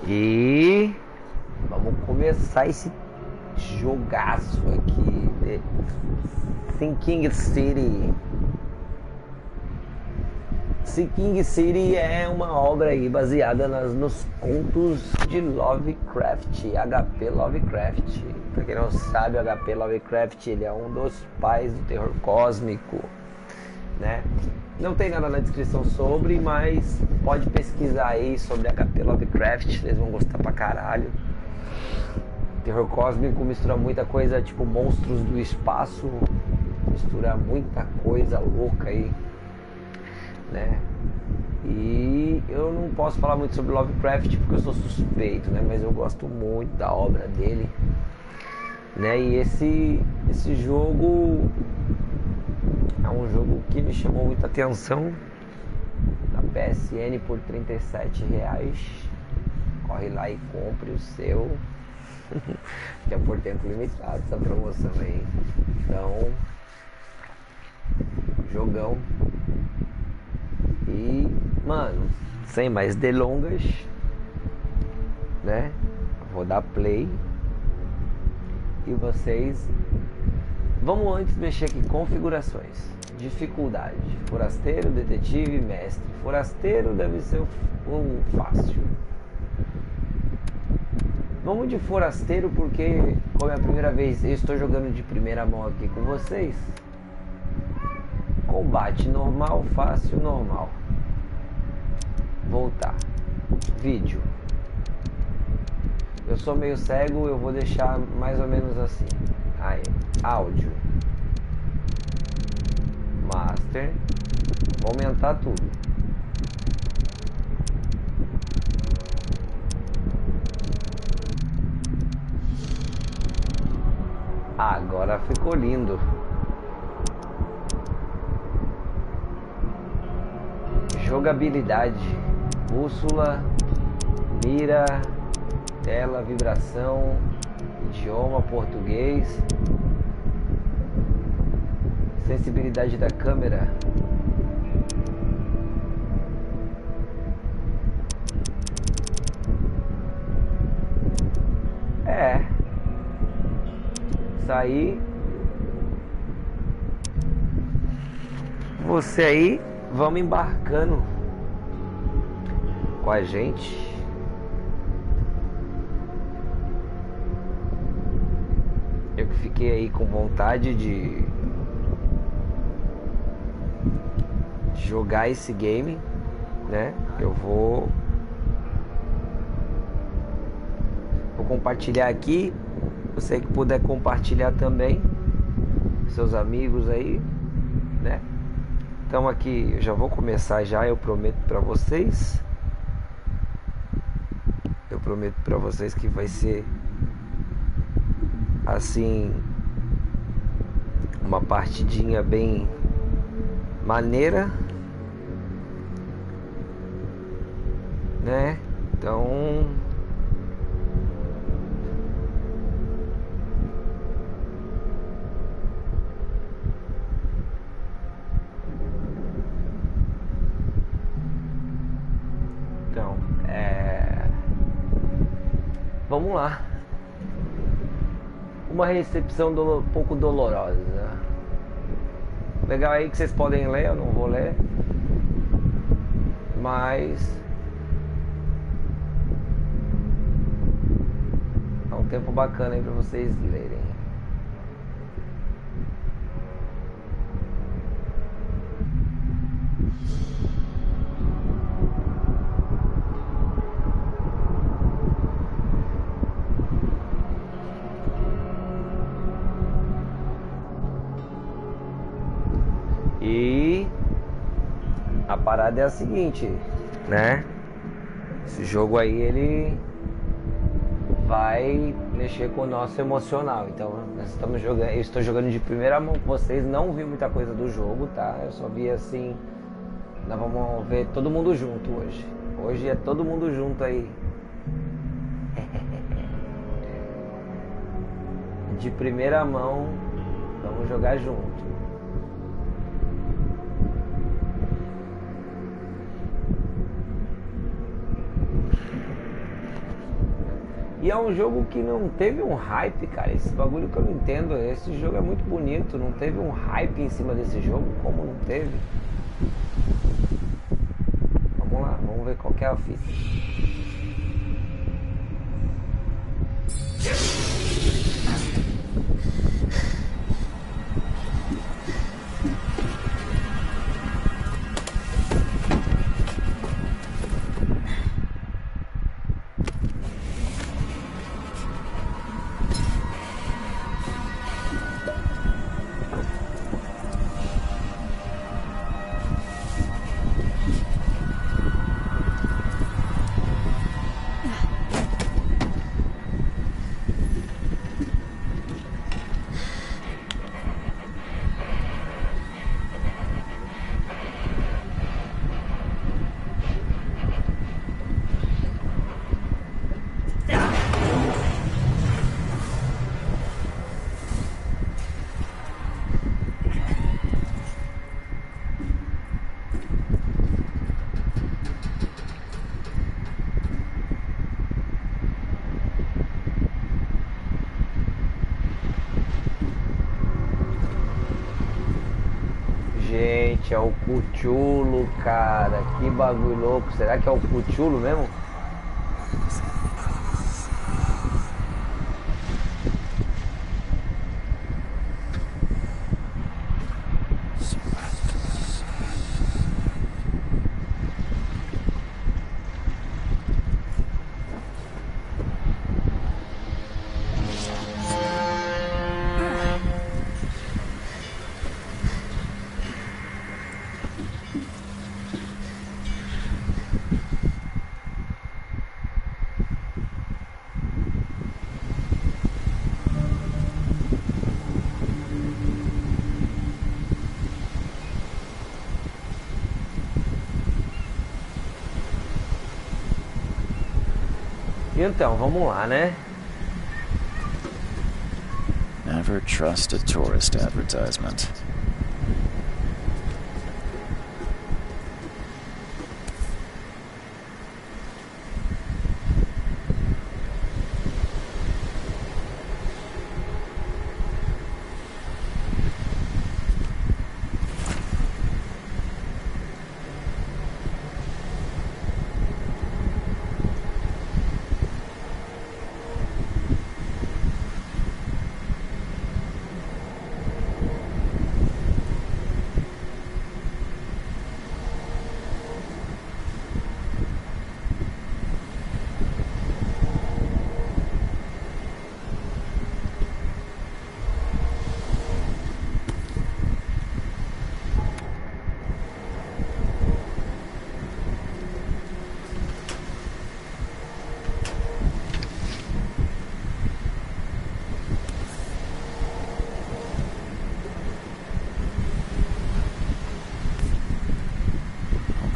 E vamos começar esse jogaço aqui de Sinking City. Sinking City é uma obra aí baseada nos contos de Lovecraft, HP Lovecraft. Pra quem não sabe, o HP Lovecraft ele é um dos pais do terror cósmico, né? Não tem nada na descrição sobre, mas pode pesquisar aí sobre HP Lovecraft, vocês vão gostar pra caralho. Terror cósmico mistura muita coisa, tipo monstros do espaço, mistura muita coisa louca aí, né? E eu não posso falar muito sobre Lovecraft porque eu sou suspeito, né? Mas eu gosto muito da obra dele, né? E esse jogo é um jogo que me chamou muita atenção na PSN por R$37. Corre lá e compre o seu. Que é por tempo limitado essa promoção aí. Então, jogão. E, mano, sem mais delongas, né? Vou dar play. E vocês... Vamos antes mexer aqui, configurações. Dificuldade, forasteiro, detetive, mestre. Forasteiro deve ser um fácil. Vamos de forasteiro porque, como é a primeira vez, eu estou jogando de primeira mão aqui com vocês. Combate normal, fácil, normal. Voltar. Vídeo. Eu sou meio cego, eu vou deixar mais ou menos assim. Aí, áudio. Master. Vou aumentar tudo. Agora ficou lindo. Jogabilidade. Bússola. Mira. Tela, vibração. Idioma português. Sensibilidade da câmera. Isso aí. Você aí, vamos embarcando com a gente. Eu que fiquei aí com vontade de jogar esse game, né? Eu vou compartilhar aqui. Você que puder compartilhar também, seus amigos aí, né? Então aqui eu já vou começar já, eu prometo pra vocês. Eu prometo pra vocês que vai ser assim uma partidinha bem maneira, né? Então vamos lá. Uma recepção um pouco dolorosa. Legal aí que vocês podem ler, eu não vou ler. Mas é um tempo bacana aí pra vocês lerem. E a parada é a seguinte, né? Esse jogo aí ele vai mexer com o nosso emocional. Então nós estamos jogando, eu estou jogando de primeira mão com vocês, não vi muita coisa do jogo, tá? Eu só vi assim, nós vamos ver todo mundo junto hoje. Hoje é todo mundo junto aí. De primeira mão, vamos jogar junto. E é um jogo que não teve um hype, cara. Esse bagulho que eu não entendo. Esse jogo é muito bonito. Não teve um hype em cima desse jogo. Como não teve? Vamos lá, vamos ver qual que é a fita. Gente, é o Cthulhu, cara. Que bagulho louco. Será que é o Cthulhu mesmo? Então, vamos lá, né? Never trust a tourist advertisement.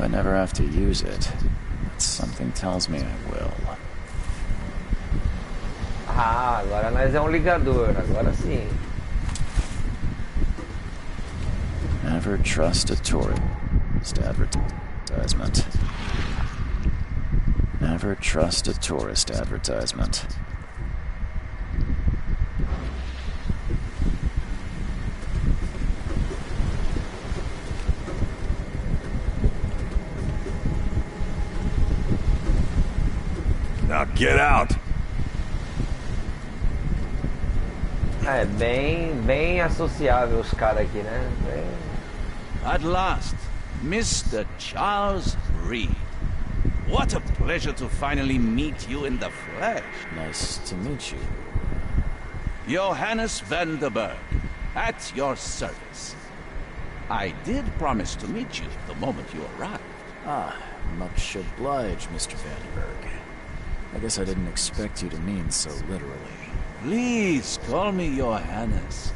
I never have to use it, but something tells me I will. Ah, agora nós é um ligador, agora sim. Never trust a tourist advertisement. Never trust a tourist advertisement. Now get out! É bem associável os caras aqui, né? At last, Mr. Charles Reed. What a pleasure to finally meet you in the flesh. Nice to meet you. Johannes van der Berg, at your service. I did promise to meet you the moment you arrived. Ah, much obliged, Mr. Vandenberg. I guess I didn't expect you to mean so literally. Please call me Johannes.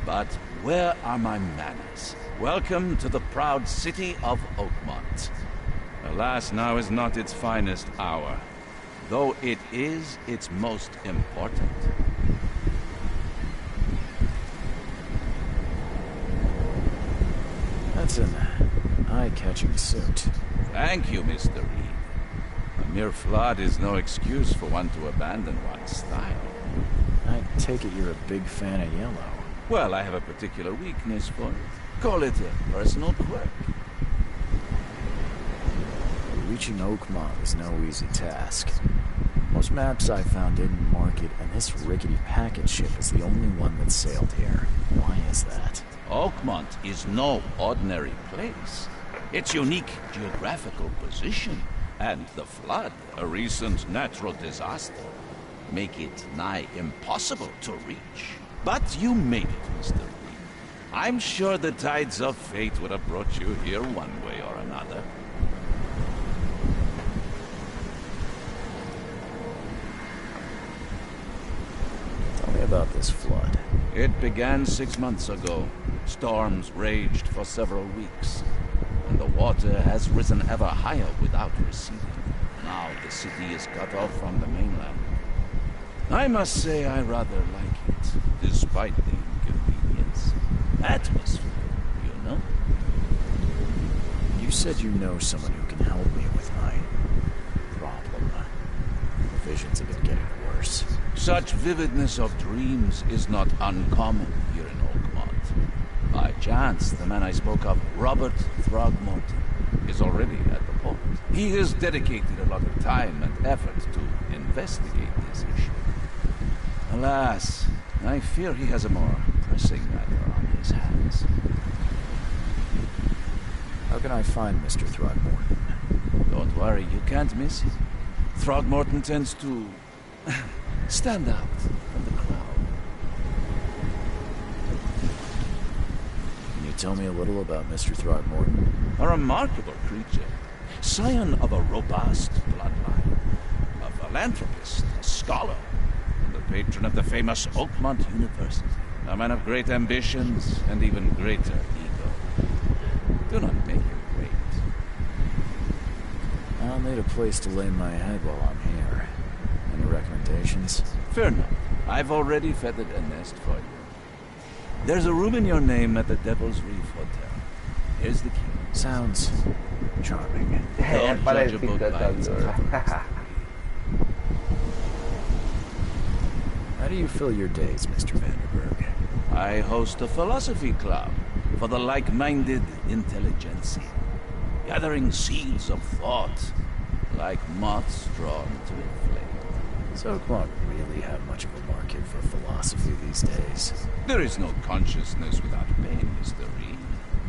But where are my manners? Welcome to the proud city of Oakmont. Alas, now is not its finest hour, though it is its most important. That's an eye-catching suit. Thank you, Mr. Reed. A mere flood is no excuse for one to abandon one's style. I take it you're a big fan of yellow. Well, I have a particular weakness for it. Call it a personal quirk. Reaching Oakmont is no easy task. Most maps I found didn't mark it, and this rickety packet ship is the only one that sailed here. Why is that? Oakmont is no ordinary place. Its unique geographical position and the flood, a recent natural disaster, make it nigh impossible to reach. But you made it, Mr. Reed. I'm sure the tides of fate would have brought you here one way or another. Tell me about this flood. It began 6 months ago. Storms raged for several weeks, and the water has risen ever higher without receding. Now the city is cut off from the mainland. I must say I rather like it, despite the inconvenience. Atmosphere, you know? You said you know someone who can help me with my problem. The visions have been getting worse. Such vividness of dreams is not uncommon here in Oakmont. By chance, the man I spoke of, Robert Throgmorton, is already at the port. He has dedicated a lot of time and effort to investigate this issue. Alas, I fear he has a more pressing matter on his hands. How can I find Mr. Throgmorton? Don't worry, you can't miss him. Throgmorton tends to stand out from the crowd. Can you tell me a little about Mr. Throgmorton? A remarkable creature, scion of a robust bloodline, a philanthropist, a scholar, and the patron of the famous Oakmont University. A man of great ambitions and even greater ego. Do not make him wait. I'll need a place to lay my head while I'm here. Any recommendations? Fear not. I've already feathered a nest for you. There's a room in your name at the Devil's Reef Hotel. Here's the key. Sounds charming. Don't judge a book by its cover. How do you fill your days, Mr. Vanderberg? I host a philosophy club for the like-minded intelligentsia, gathering seeds of thought like moths drawn to a flame. Does Oakmont really have much of a market for philosophy these days? There is no consciousness without pain, Mr. Reed.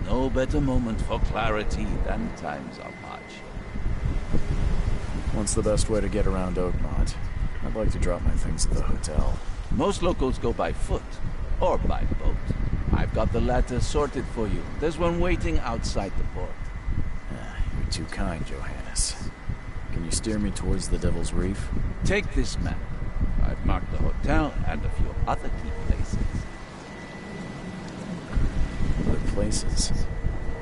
No better moment for clarity than times of hardship. What's the best way to get around Oakmont? I'd like to drop my things at the hotel. Most locals go by foot or by boat. I've got the latter sorted for you. There's one waiting outside the port. You're too kind, Johannes. Can you steer me towards the Devil's Reef? Take this map. I've marked the hotel and a few other key places. Other places?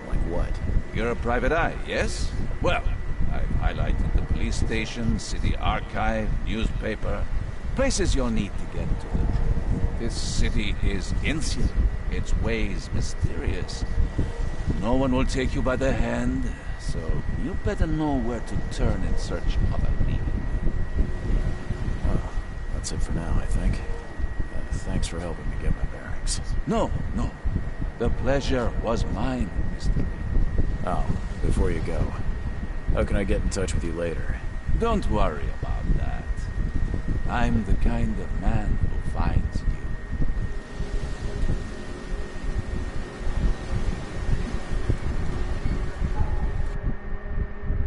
Like what? You're a private eye, yes? Well, I've highlighted the police station, city archive, newspaper, places you'll need to get to the truth. This city is insular, its ways mysterious. No one will take you by the hand, so you better know where to turn in search of a lead. Well, that's it for now, I think. Thanks for helping me get my bearings. No. The pleasure was mine, Mr. Reed. Oh, before you go, how can I get in touch with you later? Don't worry about that. I'm the kind of man who finds you.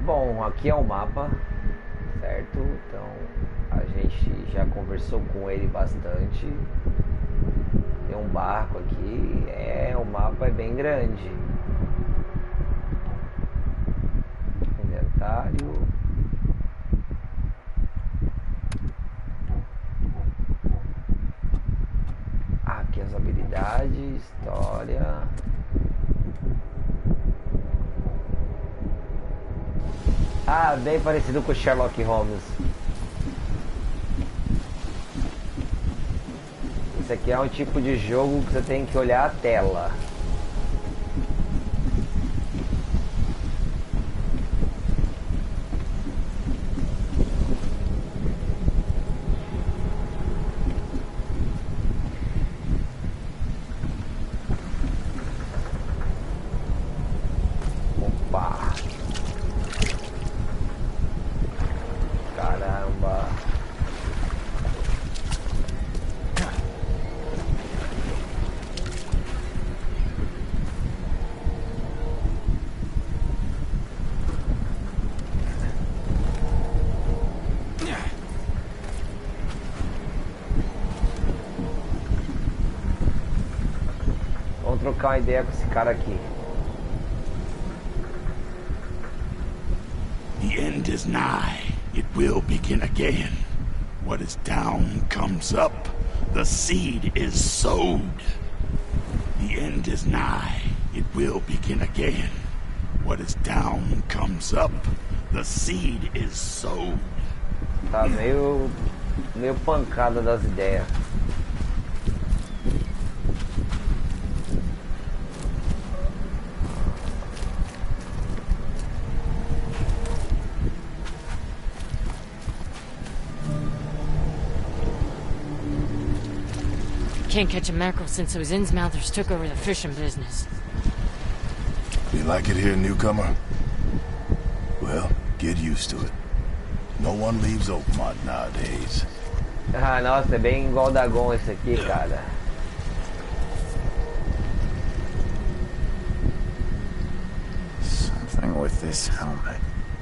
Bom, aqui é o mapa, certo? Então a gente já conversou com ele bastante. Tem um barco aqui, o mapa é bem grande. Inventário. Aqui as habilidades, história. Ah, bem parecido com o Sherlock Holmes. Esse aqui é um tipo de jogo que você tem que olhar a tela. trocar uma ideia com esse cara aqui. The end is nigh. It will begin again. What is down comes up. The seed is sowed. The end is nigh. It will begin again. What is down comes up. The seed is sowed. Tá meio pancada das ideias. Can't catch a mackerel since those Innsmouthers took over the fishing business. You like it here, newcomer? Well, get used to it. No one leaves Oakmont nowadays. Ah, nossa, é bem igual Dagon esse aqui, cara. Something with this helmet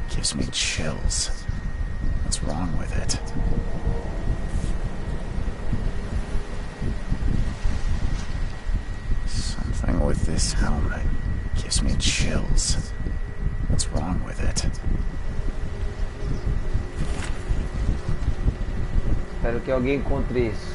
gives me chills. What's wrong with it? Something with this helmet gives me chills. What's wrong with it? Espero que alguém encontre isso.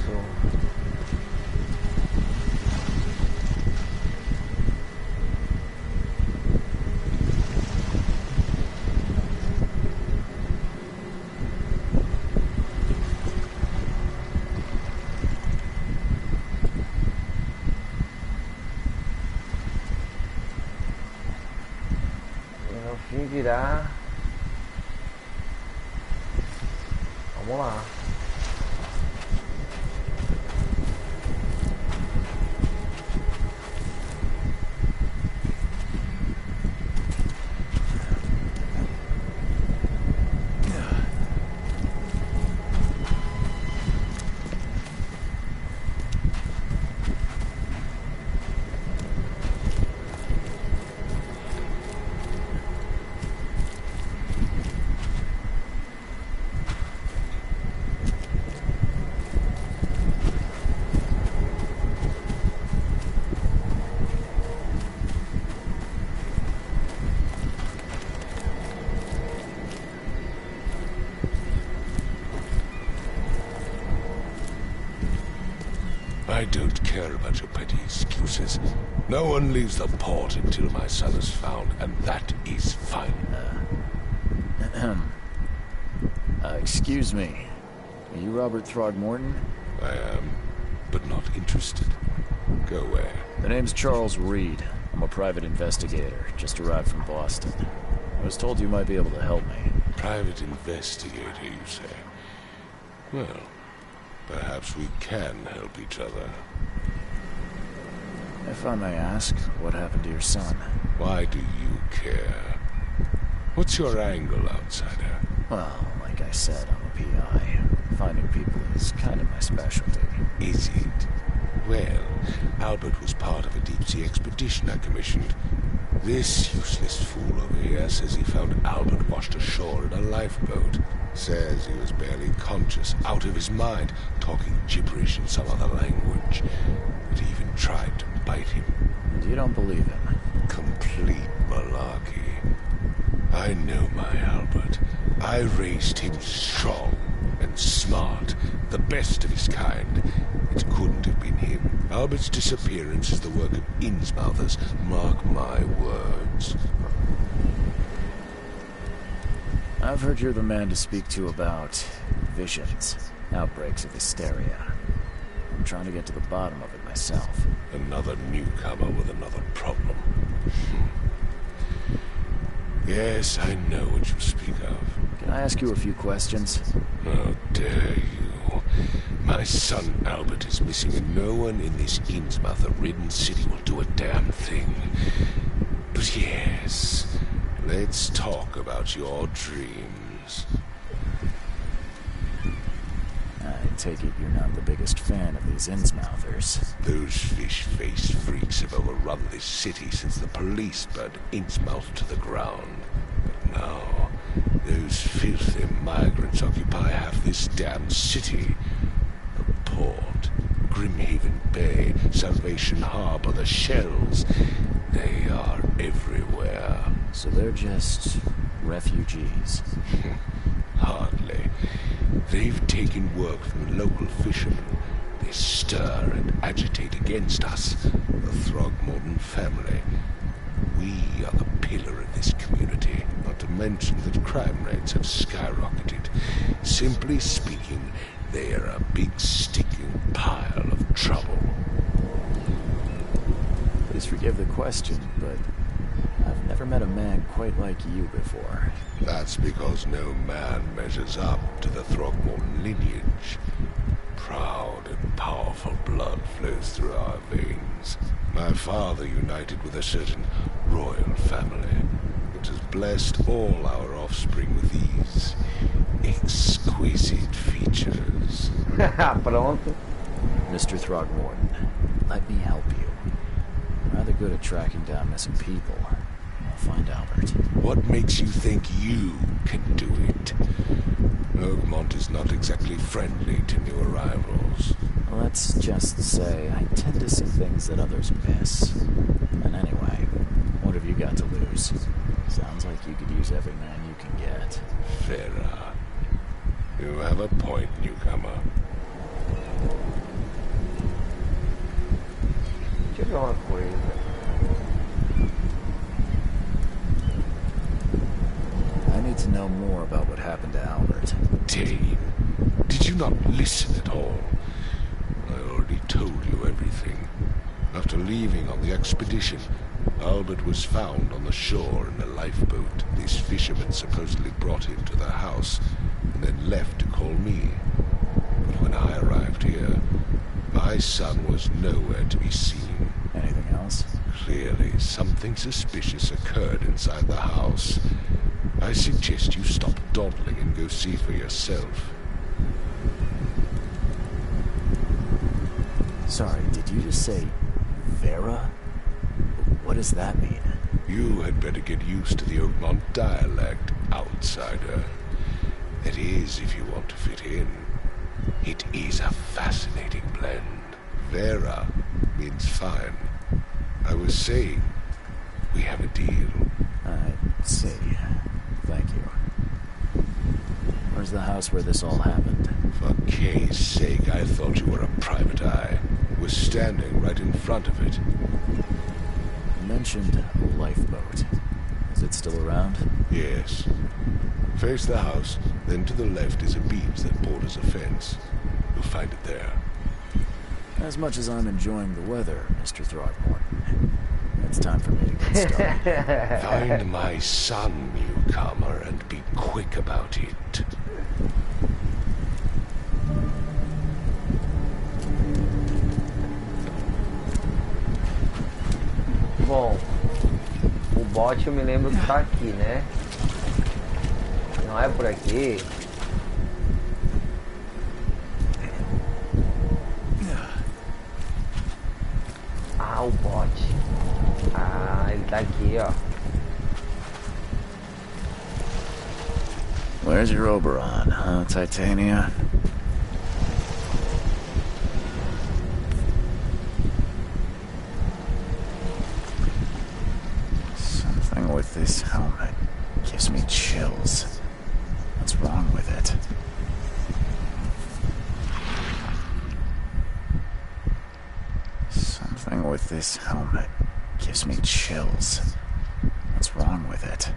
No fim virá. Vamos lá. I don't care about your petty excuses. No one leaves the port until my son is found, and that is fine. Excuse me. Are you Robert Throgmorton? I am, but not interested. Go where? The name's Charles Reed. I'm a private investigator, just arrived from Boston. I was told you might be able to help me. Private investigator, you say? Well, perhaps we can help each other. If I may ask, what happened to your son? Why do you care? What's your angle, outsider? Well, like I said, I'm a PI. Finding people is kind of my specialty. Is it? Well, Albert was part of a deep-sea expedition I commissioned. This useless fool over here says he found Albert washed ashore in a lifeboat. Says he was barely conscious, out of his mind, talking gibberish in some other language. That he even tried to bite him. And you don't believe him? Complete malarkey. I know my Albert. I raised him strong and smart, the best of his kind. It couldn't have been him. Albert's disappearance is the work of Innsmouthers. Mark my words. I've heard you're the man to speak to about visions, outbreaks of hysteria. I'm trying to get to the bottom of it myself. Another newcomer with another problem. Yes, I know what you speak of. Can I ask you a few questions? How dare you? My son Albert is missing, and no one in this Innsmouther-ridden city will do a damn thing. But yes, let's talk about your dreams. I take it you're not the biggest fan of these Innsmouthers. Those fish-faced freaks have overrun this city since the police burned Innsmouth to the ground. But now, those filthy migrants occupy half this damn city. A port, Brimhaven Bay, Salvation Harbor, the shells. They are everywhere. So they're just refugees. Hardly. They've taken work from the local fishermen. They stir and agitate against us, the Throgmorton family. We are the pillar of this community, not to mention that crime rates have skyrocketed. Simply speaking, they are a big sticking pile of trouble. Please forgive the question, but I've never met a man quite like you before. That's because no man measures up to the Throgmorton lineage. Proud and powerful blood flows through our veins. My father united with a certain royal family, which has blessed all our offspring with these exquisite features. Pronto. Mr. Throgmorton, let me help you. I'm rather good at tracking down missing people. I'll find Albert. What makes you think you can do it? Oakmont is not exactly friendly to new arrivals. Let's just say I tend to see things that others miss. And anyway, what have you got to lose? Sounds like you could use every man you can get. Vera, you have a point, newcomer. Deixa eu ver uma coisa. I need to know more about what happened to Albert. Dane, did you not listen at all? I already told you everything. After leaving on the expedition, Albert was found on the shore in a lifeboat. These fishermen supposedly brought him to their house, and then left to call me. But when I arrived here, my son was nowhere to be seen. Anything else? Clearly, something suspicious occurred inside the house. I suggest you stop dawdling and go see for yourself. Sorry, did you just say Vera? What does that mean? You had better get used to the Oakmont dialect, outsider. That is, if you want to fit in. It is a fascinating blend. Vera means fine. I was saying, we have a deal. I see. Thank you. Where's the house where this all happened? For Kay's sake, I thought you were a private eye. We're standing right in front of it. You mentioned a lifeboat. Is it still around? Yes. Face the house, then to the left is a beach that borders a fence. You'll find it there. As much as I'm enjoying the weather, Mr. Throgmorton, it's time for me to get started. Find my son, newcomer, and be quick about it. Bom, o bot eu me lembro que tá aqui, né? Não é por aqui. Ah, o bot. Ah, ele tá aqui, ó. Where's your Oberon, huh, Titania? Something with this helmet gives me chills. What's wrong with it? Something with this helmet gives me chills. What's wrong with it?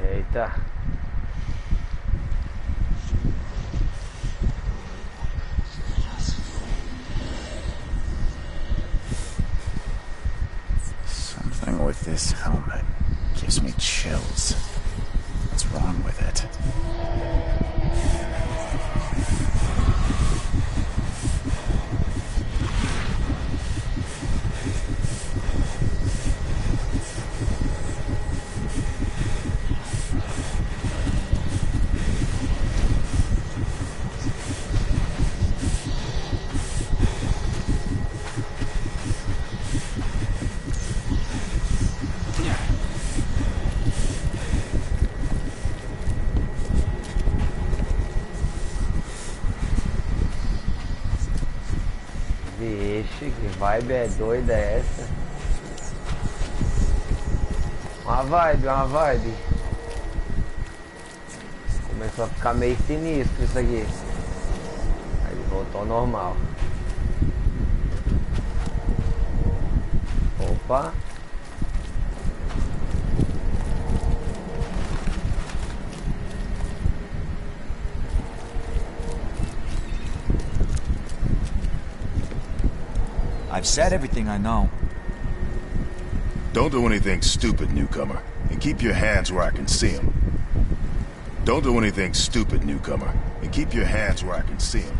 Eita. Something with this helmet gives me chills. What's wrong with it? Vixe, que vibe é doida essa? Uma vibe. Começou a ficar meio sinistro isso aqui. Aí ele voltou ao normal. Opa. I've said everything I know. Don't do anything stupid, newcomer, and keep your hands where I can see them. Don't do anything stupid, newcomer, and keep your hands where I can see them.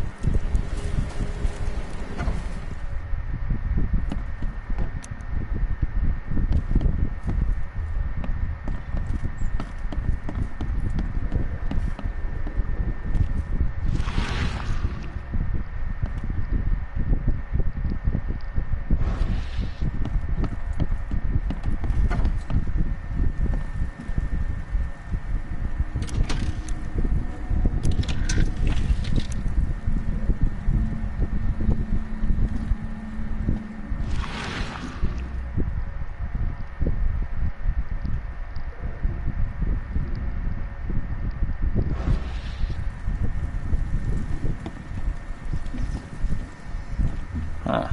Huh.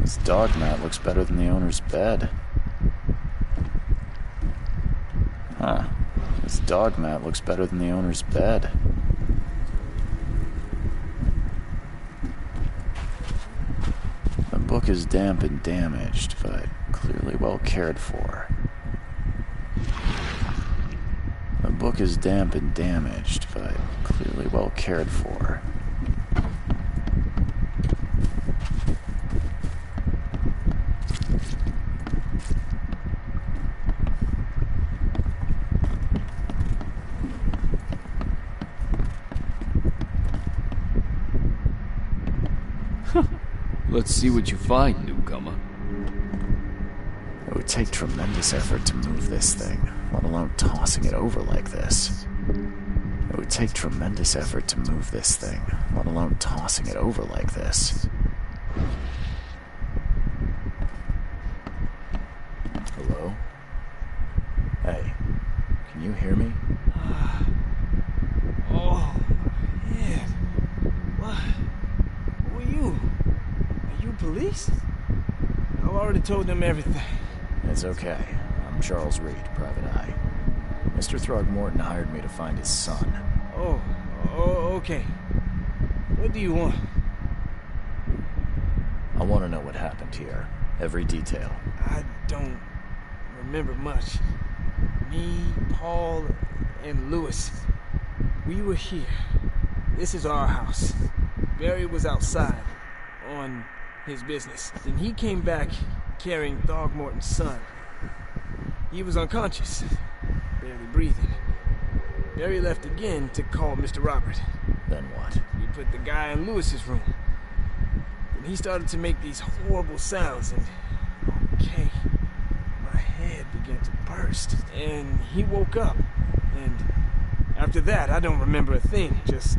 This dog mat looks better than the owner's bed. Huh. This dog mat looks better than the owner's bed. The book is damp and damaged, but clearly well cared for. The book is damp and damaged, but clearly well cared for. Let's see what you find, newcomer. It would take tremendous effort to move this thing, let alone tossing it over like this. It would take tremendous effort to move this thing, let alone tossing it over like this. Hello? Hey, can you hear me? Oh, yeah. What? Who are you? Are you police? I've already told them everything. It's okay. I'm Charles Reed, Private Eye. Mr. Throgmorton hired me to find his son. Oh, okay. What do you want? I want to know what happened here. Every detail. I don't remember much. Me, Paul, and Lewis, we were here. This is our house. Barry was outside, on his business. Then he came back carrying Throgmorton's son. He was unconscious, barely breathing. Barry left again to call Mr. Robert. Then what? He put the guy in Lewis's room. And he started to make these horrible sounds, and okay, my head began to burst. And he woke up. And after that, I don't remember a thing, just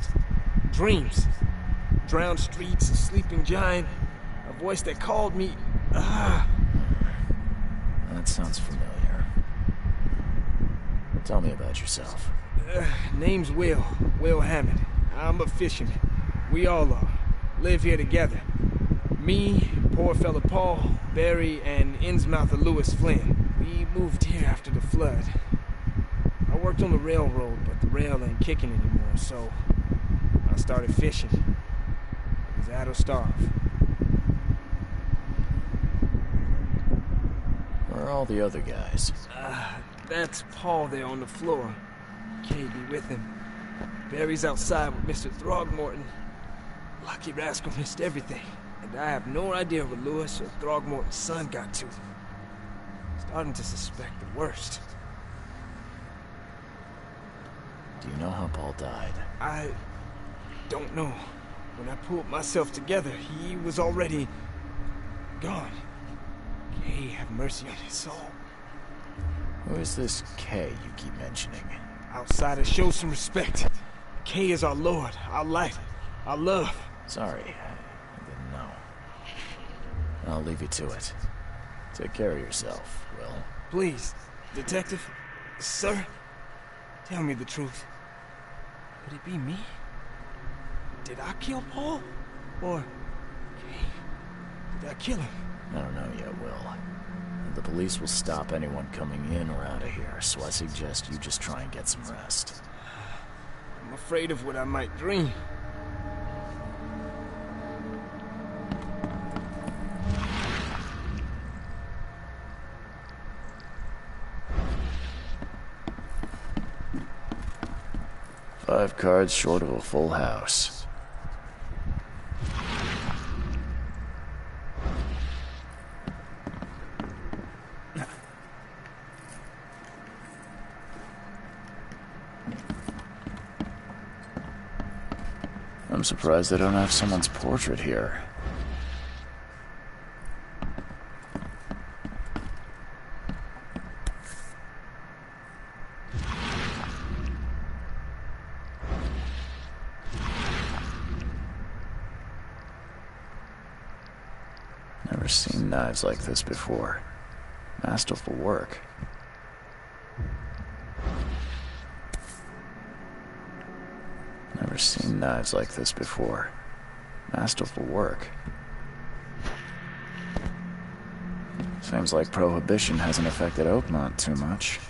dreams. Drowned streets, a sleeping giant, a voice that called me. That sounds familiar. Tell me about yourself. Name's Will Hammond. I'm a fisherman. We all are. Live here together. Me, poor fella Paul, Barry, and Innsmouther Lewis Flynn. We moved here after the flood. I worked on the railroad, but the rail ain't kicking anymore, so I started fishing. It was that or starve. Where are all the other guys? That's Paul there on the floor. Kay be with him. Barry's outside with Mr. Throgmorton. Lucky rascal missed everything. And I have no idea where Lewis or Throgmorton's son got to. Starting to suspect the worst. Do you know how Paul died? I don't know. When I pulled myself together, he was already gone. Kay have mercy on his soul. Who is this K you keep mentioning? Outsiders, show some respect. Kay is our lord, our light, our love. Sorry, I didn't know. and I'll leave you to it. Take care of yourself, Will. Please, Detective, sir, tell me the truth. Could it be me? Did I kill Paul? Or... did I kill him? I don't know yet, Will. The police will stop anyone coming in or out of here, so I suggest you just try and get some rest. I'm afraid of what I might dream. Five cards short of a full house. I'm surprised they don't have someone's portrait here. Never seen knives like this before. Masterful work. Never seen knives like this before. Masterful work. Seems like Prohibition hasn't affected Oakmont too much.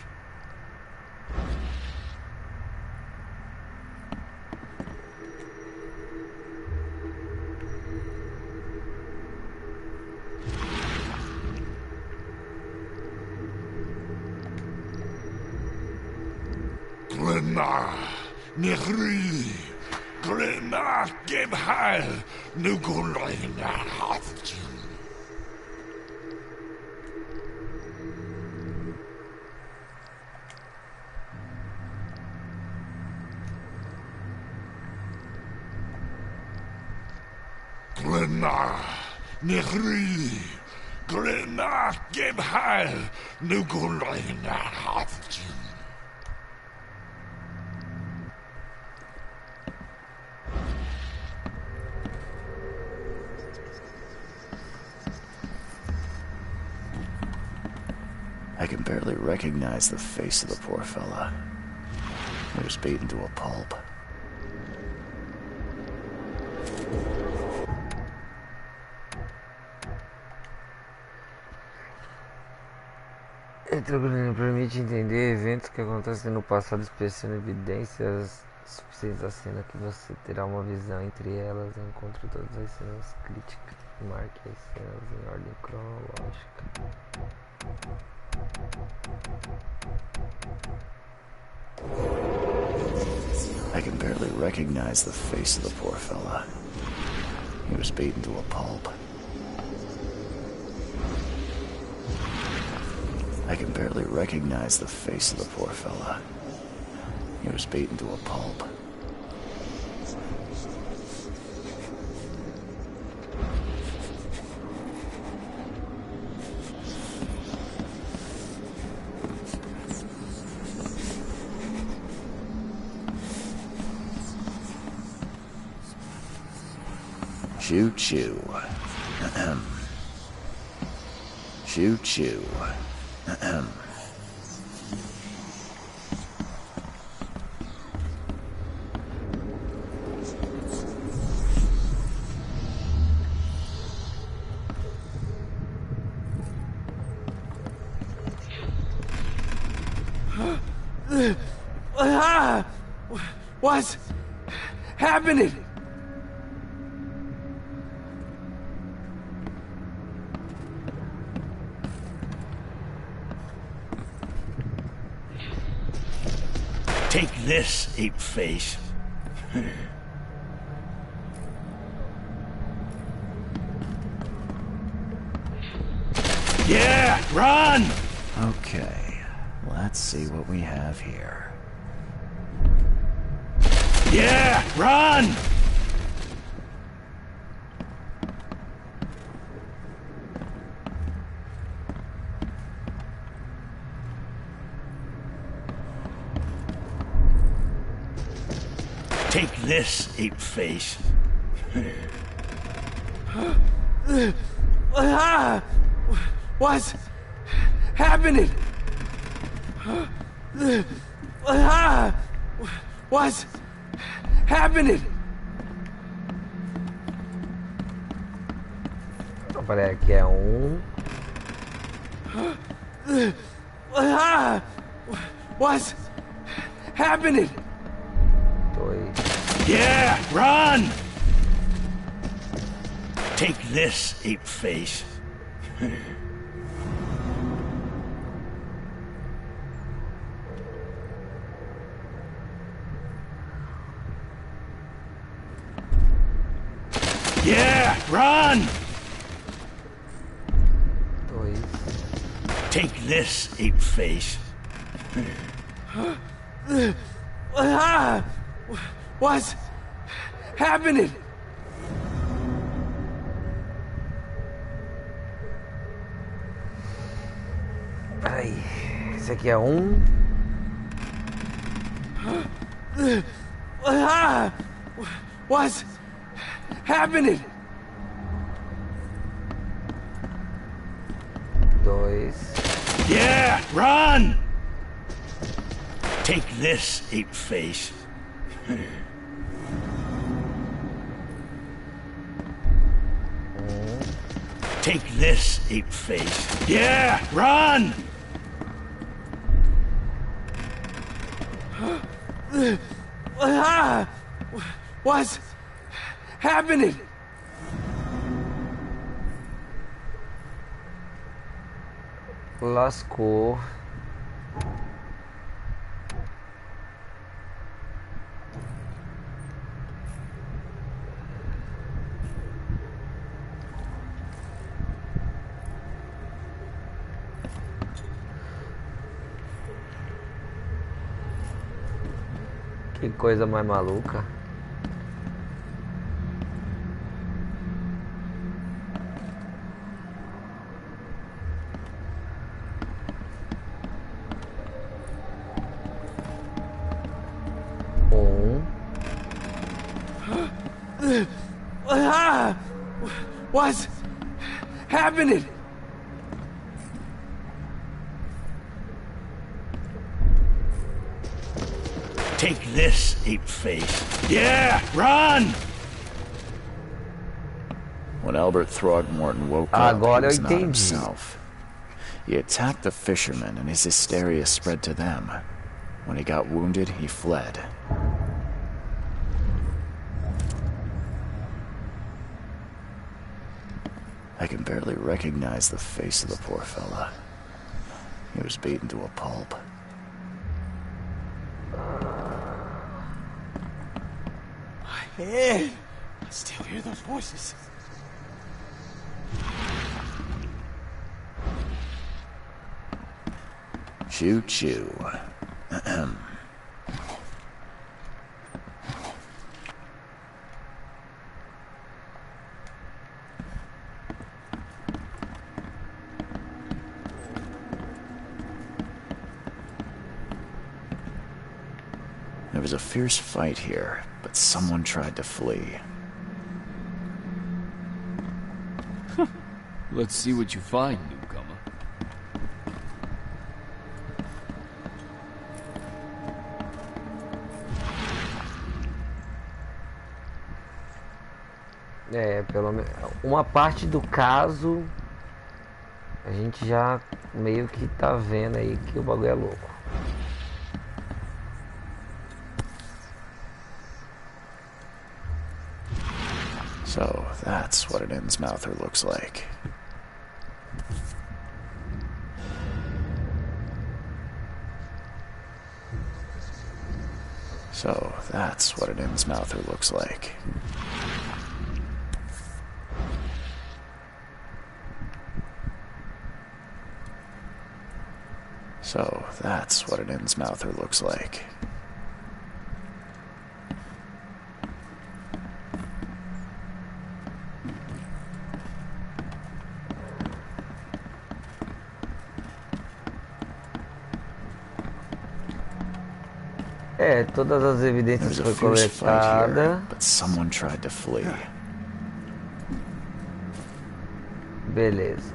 Nechri, Grenat geb heil, nu gunlein haft. Grenat, Nechri, Grenat geb heil, nu gunlein haft. I can barely recognize the face of the poor fella. He was beaten to a pulp. Ele permite entender eventos que acontecem no passado, expressando evidências suficientes da cena que você terá uma visão entre elas. Encontre todas as cenas críticas. Marque as cenas em ordem cronológica. I can barely recognize the face of the poor fella. He was beaten to a pulp. I can barely recognize the face of the poor fella. He was beaten to a pulp. Choo choo. Choo choo. What's happening? Take this, ape face. Yeah, run! Okay, let's see what we have here. Yeah, run! Take this, ape face. What's happening? What's happening? Peraí, aqui é um. What's happening? Dois. Yeah, run! Take this, ape face. Yeah, run! Dois. Take this, ape face. What's happening? Peraí. Esse aqui é um. What's happening? Dois. Yeah, run! Take this, ape face. Take this, ape face. Yeah, run! What's happening? Lascou. Que coisa mais maluca. What's happening? Take this, ape face. Yeah, run! When Albert Throgmorton woke up, he Agora eu was not entendi. himself. He attacked the fishermen and his hysteria spread to them. When he got wounded, he fled. I can barely recognize the face of the poor fella. He was beaten to a pulp. My head. I still hear those voices. Choo choo. Ahem. There was a fierce fight here, but someone tried to flee. Let's see what you find, newcomer. É, pelo menos uma parte do caso a gente já meio que tá vendo aí que o bagulho é louco. So, that's what an Innsmouther looks like. So, that's what an Innsmouther looks like. So, that's what an Innsmouther looks like. É, todas as evidências There was a foram fierce fight here, coletadas. but someone tried to flee. Beleza.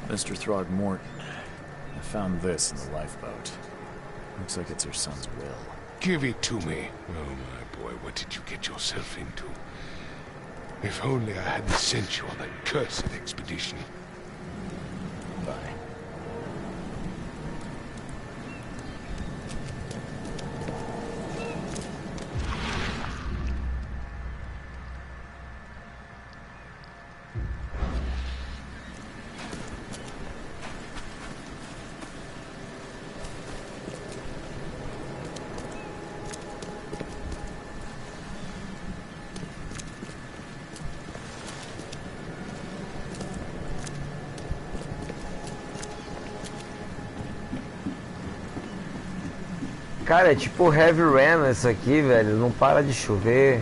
Mr. Throgmorton, I found this in the lifeboat. Looks like it's your son's will. Give it to me. Oh, my boy, what did you get yourself into? If only I hadn't sent you on that cursed expedition. Bye. Cara, é tipo Heavy Rain isso aqui, velho. Não para de chover.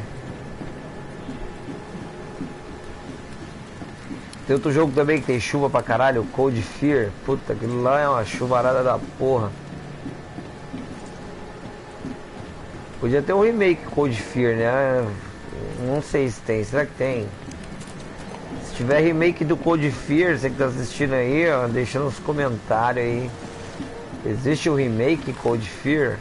Tem outro jogo também que tem chuva pra caralho, Cold Fear. Puta, aquilo lá é uma chuvarada da porra. Podia ter um remake Cold Fear, né? Não sei se tem. Será que tem? Se tiver remake do Cold Fear, você que tá assistindo aí, ó, deixa nos comentários aí. Existe o remake Cold Fear?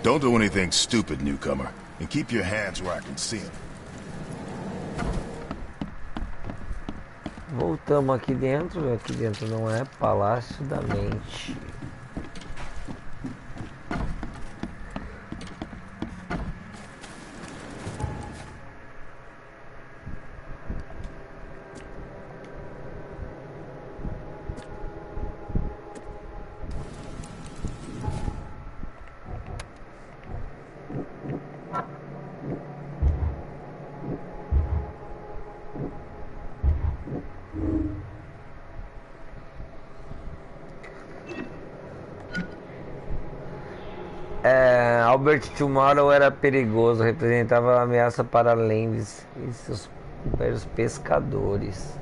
Don't do anything stupid, newcomer, and keep your hands where I can see them. Voltamos aqui dentro. Aqui dentro não é Palácio da Mente. Albert Tomorrow era perigoso, representava uma ameaça para Lendis e seus velhos pescadores.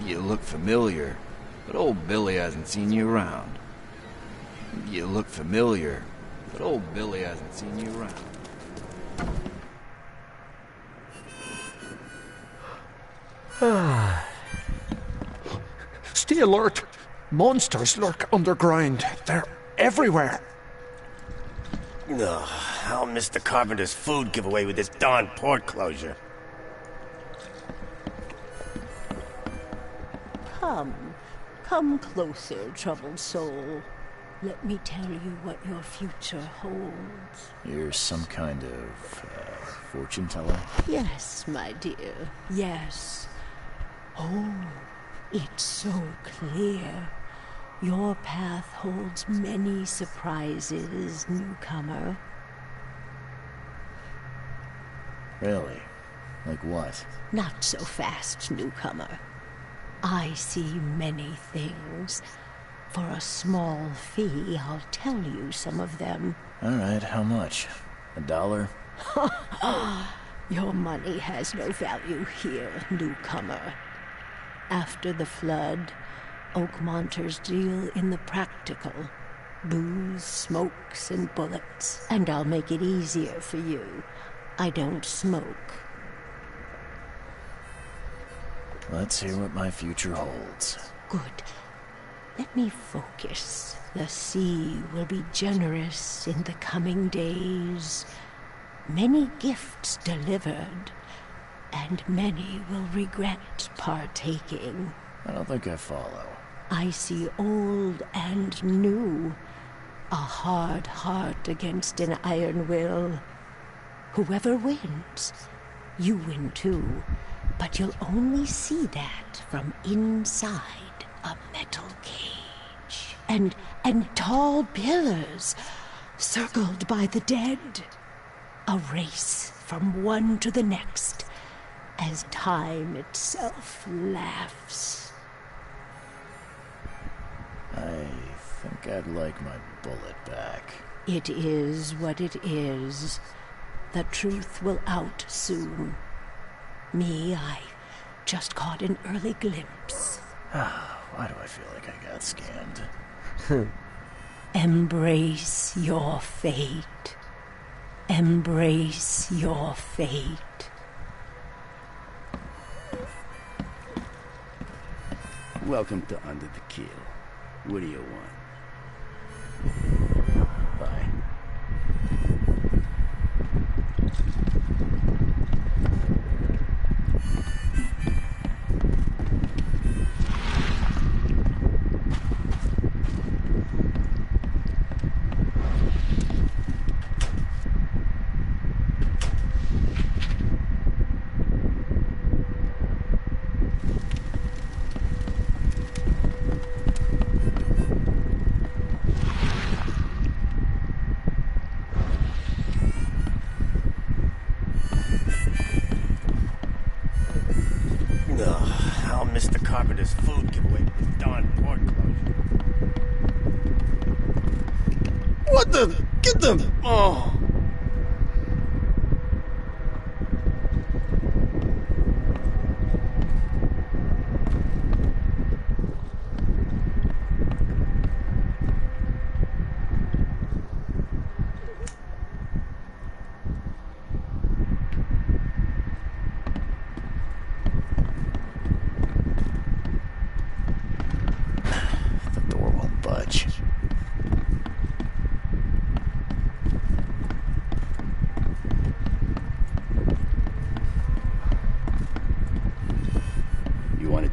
You look familiar, but old Billy hasn't seen you around. You look familiar, but old Billy hasn't seen you around. Stay alert! Monsters lurk underground. They're everywhere. Ugh, I'll miss the carpenter's food giveaway with this darn port closure. Come closer, troubled soul. Let me tell you what your future holds. You're some kind of fortune teller? Yes, my dear, yes. Oh, it's so clear. Your path holds many surprises, newcomer. Really? Like what? Not so fast, newcomer. I see many things. For a small fee, I'll tell you some of them. All right, how much? $1? Your money has no value here, newcomer. After the flood, Oakmonters deal in the practical. Booze, smokes, and bullets. And I'll make it easier for you. I don't smoke. Let's hear what my future holds. Good. Let me focus. The sea will be generous in the coming days. Many gifts delivered, and many will regret partaking. I don't think I follow. I see old and new. A hard heart against an iron will. Whoever wins, you win too. But you'll only see that from inside a metal cage. And tall pillars, circled by the dead. A race from one to the next, as time itself laughs. I think I'd like my bullet back. It is what it is. The truth will out soon. Me, I just caught an early glimpse. Why do I feel like I got scammed? Embrace your fate. Embrace your fate. Welcome to Under the Keel. What do you want? Bye. I'll miss the carpenter's food giveaway with this darn port closure. What the? Get them! Oh!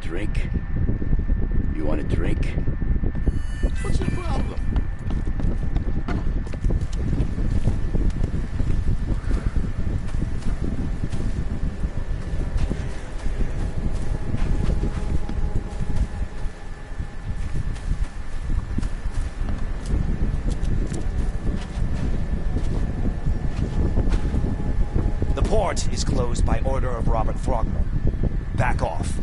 Drink? You want a drink? What's your problem? The port is closed by order of Robert Frogman. Back off.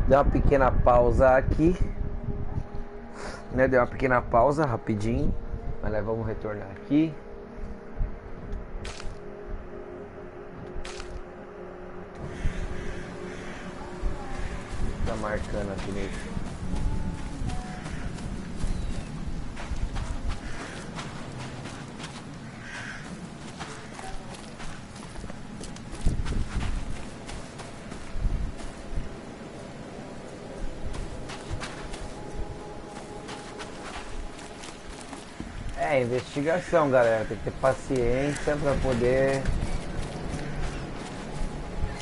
Deu uma pequena pausa aqui, né? Deu uma pequena pausa rapidinho, mas nós vamos retornar aqui. Tá marcando aqui nesse. É, investigação, galera. Tem que ter paciência para poder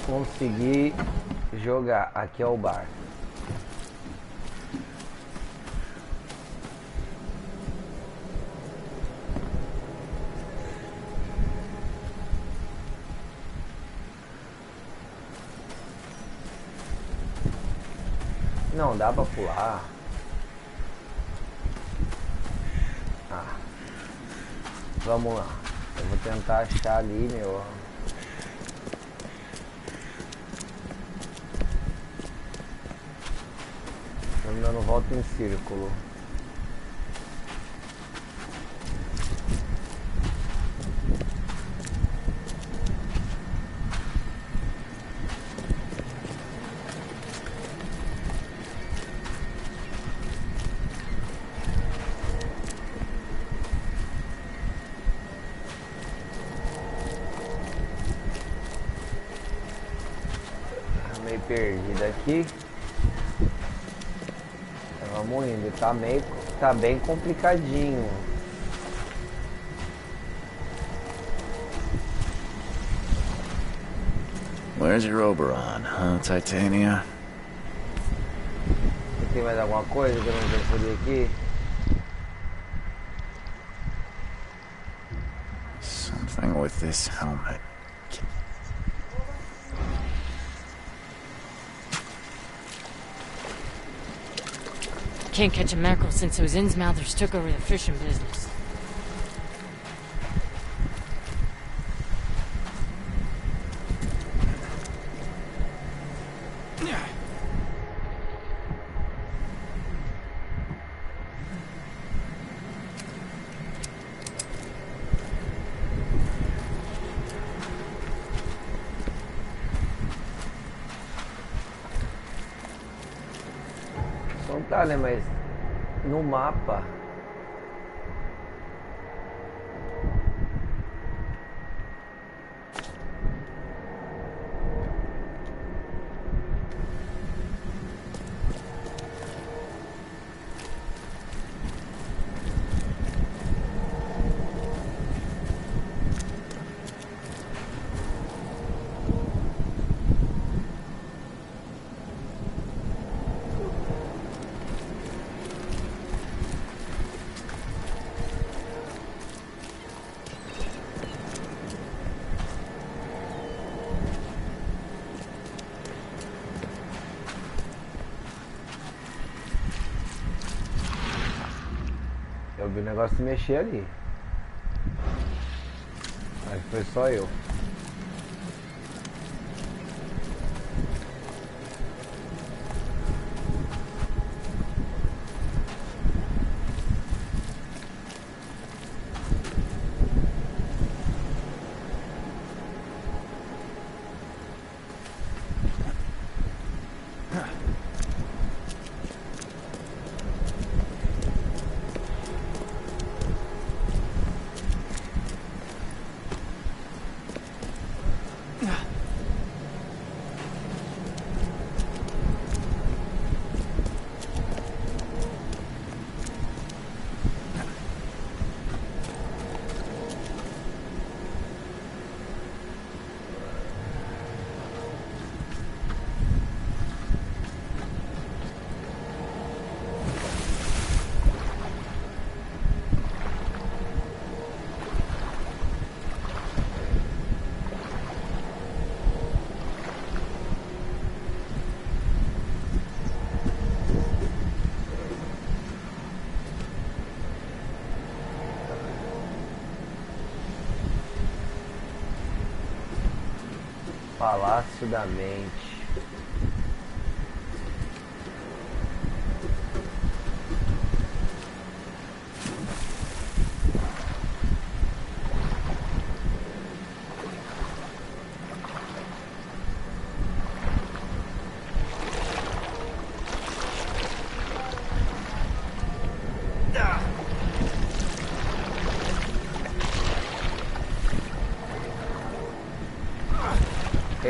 conseguir jogar. Aqui é o bar. Não, dá pra pular. Ah. Vamos lá. Eu vou tentar achar ali, meu. Tô dando volta em círculo. Perdida aqui. Vamos indo, tá bem complicadinho. Where's your Oberon, huh, Titania? Tem mais alguma coisa que eu não percebi aqui? Something with this helmet. Can't catch a mackerel since those Innsmouthers took over the fishing business. Não tá, né? Mas no mapa. Eu vi o negócio se mexer ali. Mas foi só eu. Palácio da Mente.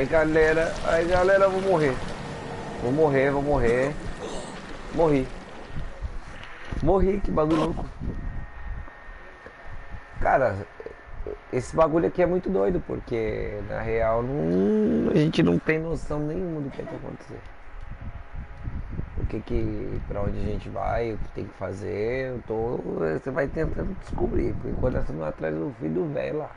Ai, galera. Ai, galera, eu vou morrer. Vou morrer, vou morrer. Morri. Morri, que bagulho louco. Cara, esse bagulho aqui é muito doido, porque na real a gente não tem noção nenhuma do que vai acontecer. Pra onde a gente vai, o que tem que fazer, você vai tentando descobrir. Por enquanto nós estamos atrás do filho do velho lá.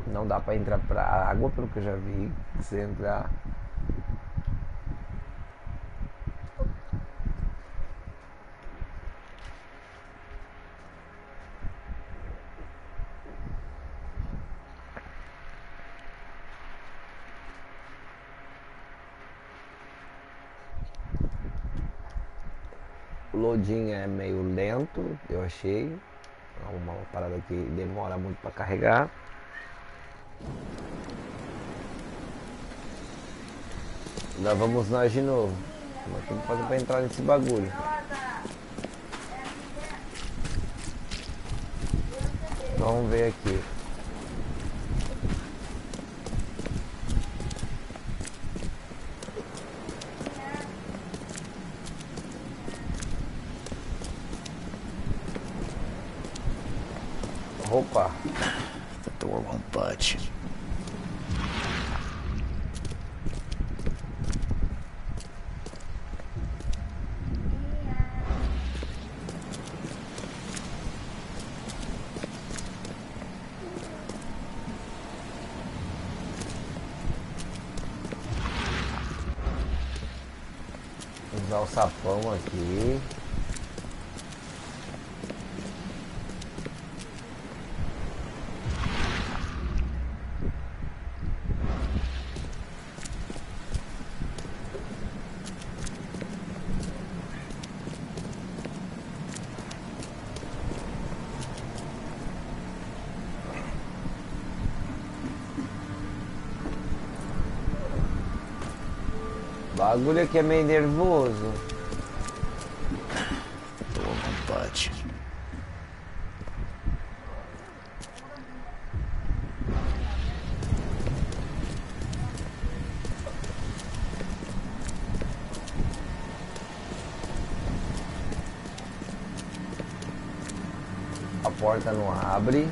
Não dá pra entrar pra água, pelo que eu já vi. Se entrar. O loading é meio lento, eu achei. É uma parada que demora muito pra carregar. Lá vamos nós de novo. Como é que eu faço pra entrar nesse bagulho? Vamos ver aqui. Opa. The door won't budge. Usar o sapão aqui. O bagulho aqui é meio nervoso. The door won't budge. A porta não abre.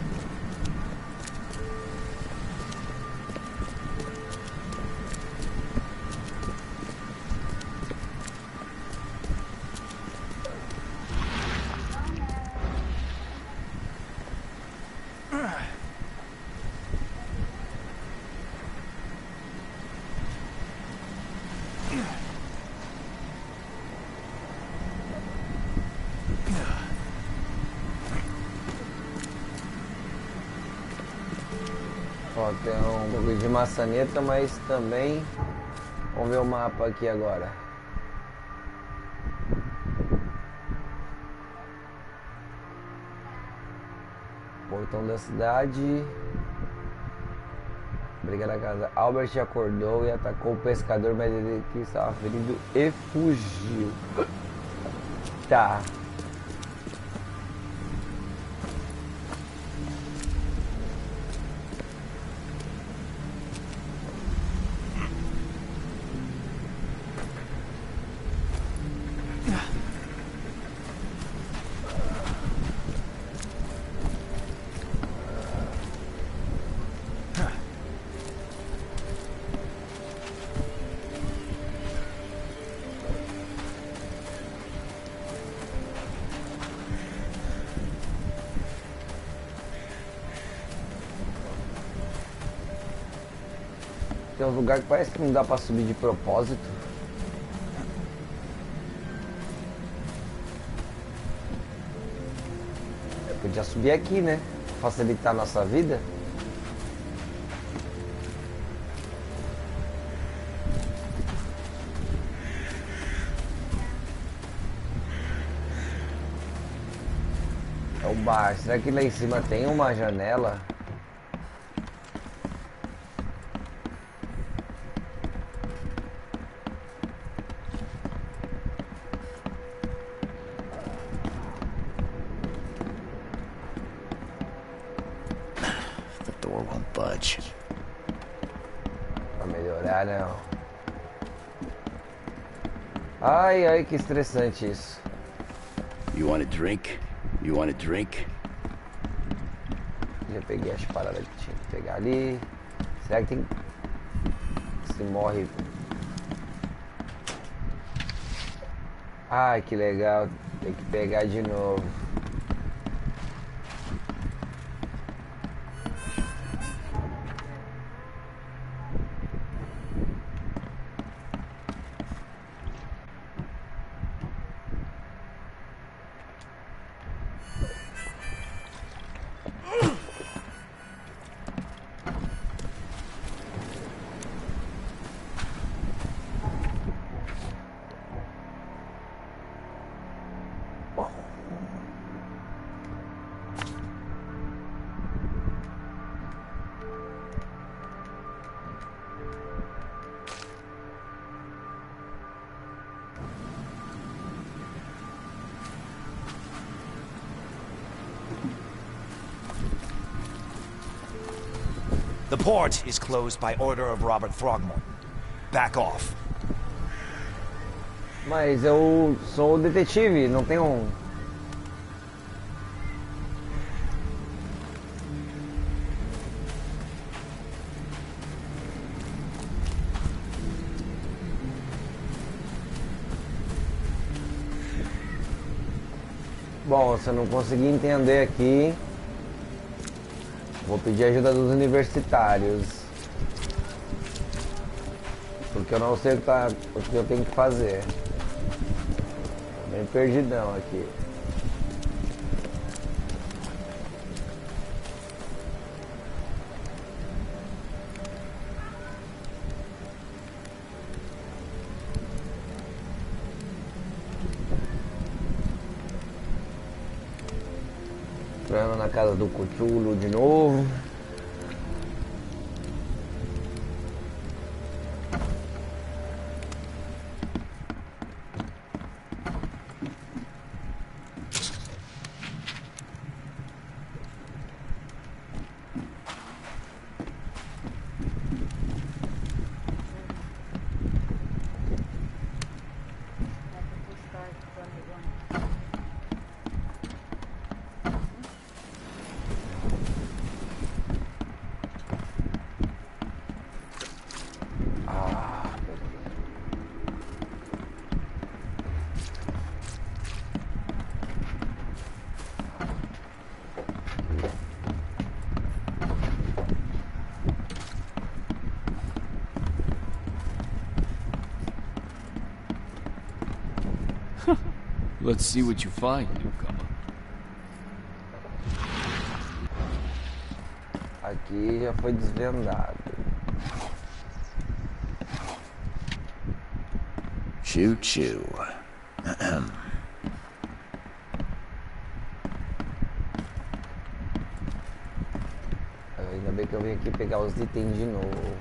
Ó, tem um bagulho de maçaneta, mas também... Vamos ver o mapa aqui agora. Portão da cidade. Briga na casa. Albert acordou e atacou o pescador, mas ele que estava ferido e fugiu. Tá. Tem um lugar que parece que não dá pra subir de propósito. Eu podia subir aqui, né? Facilitar a nossa vida. É o bar. Será que lá em cima tem uma janela? door won't budge. Pra melhorar, não. Ai, ai, que estressante isso. You want a drink? You want a drink? Já peguei as paradas que tinha que pegar ali. Será que tem... Se morre... Ai, que legal. Tem que pegar de novo. The port is closed by order of Robert Throgmorton. Back off. Mas eu sou o detetive, não tem um... Bom, se eu não conseguir entender aqui, vou pedir ajuda dos universitários. Porque eu não sei o que eu tenho que fazer. Bem perdidão aqui. Entrando na casa do Cthulhu de novo. Let's see what you find, newcomer. Aqui já foi desvendado. Choo choo. Ainda bem que eu vim aqui pegar os itens de novo.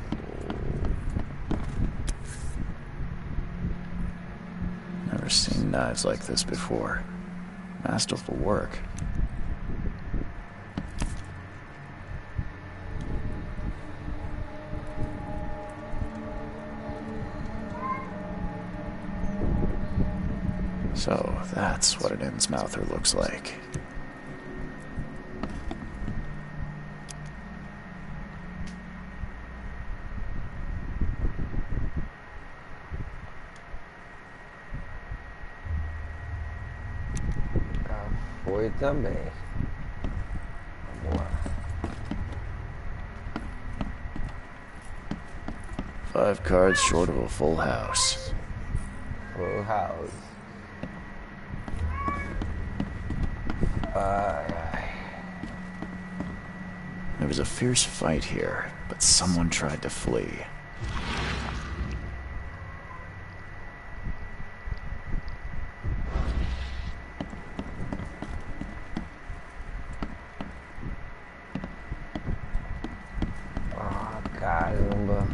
Never seen knives like this before. Masterful work. So, that's what an Innsmouther looks like. Foi também. Vamos lá. 5 cards short of a full house. Full house. Ai, ai. There was a fierce fight here, but someone tried to flee. Ah, caramba.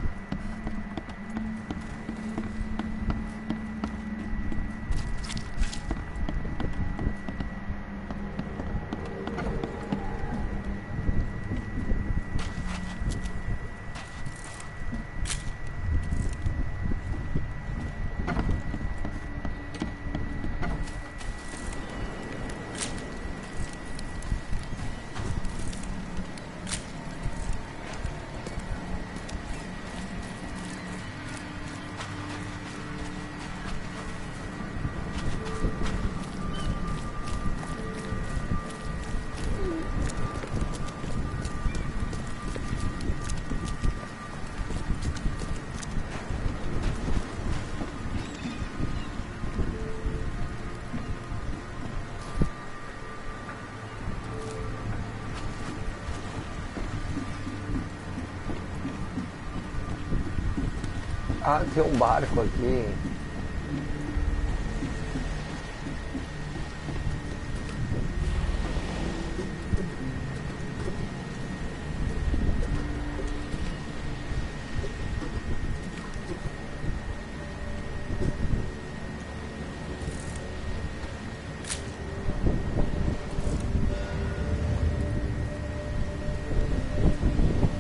Ah, tem um barco aqui.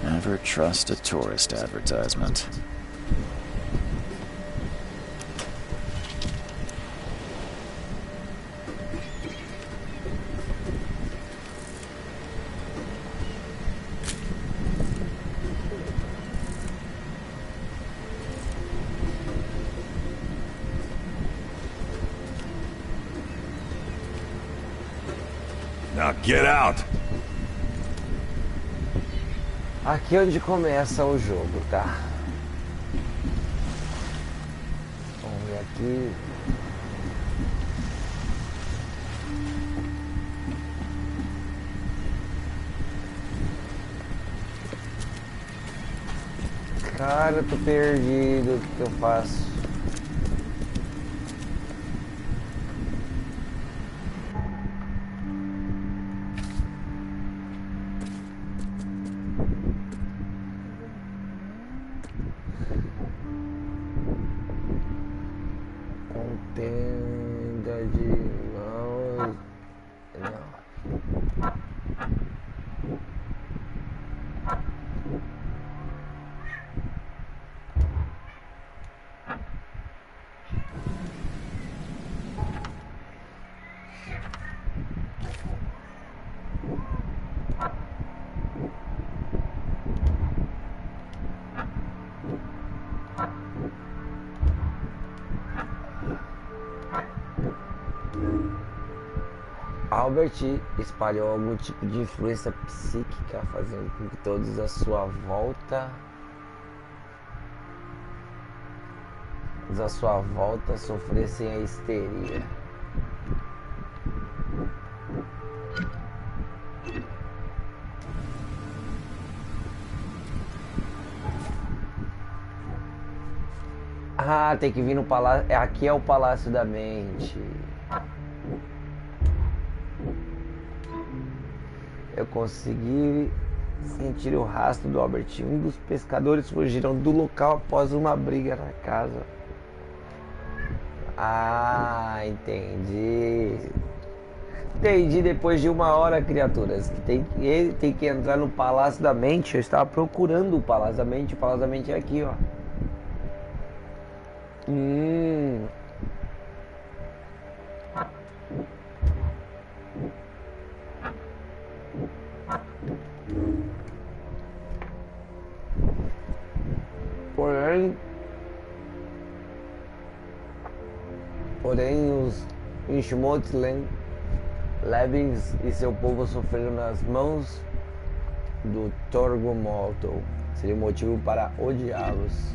Never trust a tourist advertisement. Now get out! Aqui é onde começa o jogo, tá? Vamos ver aqui. Cara, eu tô perdido. O que eu faço? Contenda de mãos. Não. Albert espalhou algum tipo de influência psíquica, fazendo com que todos à sua volta sofressem a histeria. Ah, tem que vir no palácio. Aqui é o Palácio da Mente. Eu consegui sentir o rastro do Albert. Um dos pescadores fugiram do local após uma briga na casa. Ah, entendi. Entendi depois de 1 hora, criaturas. Que ele tem que entrar no Palácio da Mente. Eu estava procurando o Palácio da Mente. O Palácio da Mente é aqui, ó. Porém os Inchmotlen Levins e seu povo sofreram nas mãos do Torgomotl. Seria motivo para odiá-los.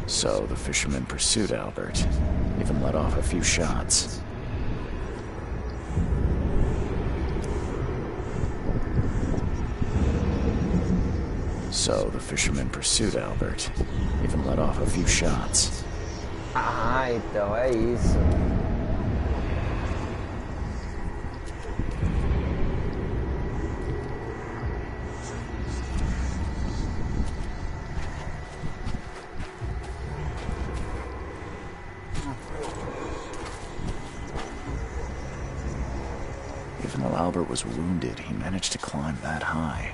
So the fishermen pursued Albert, even let off a few shots. So the fishermen pursued Albert, even let off a few shots. Ah, então é isso. Robert was wounded, he managed to climb that high.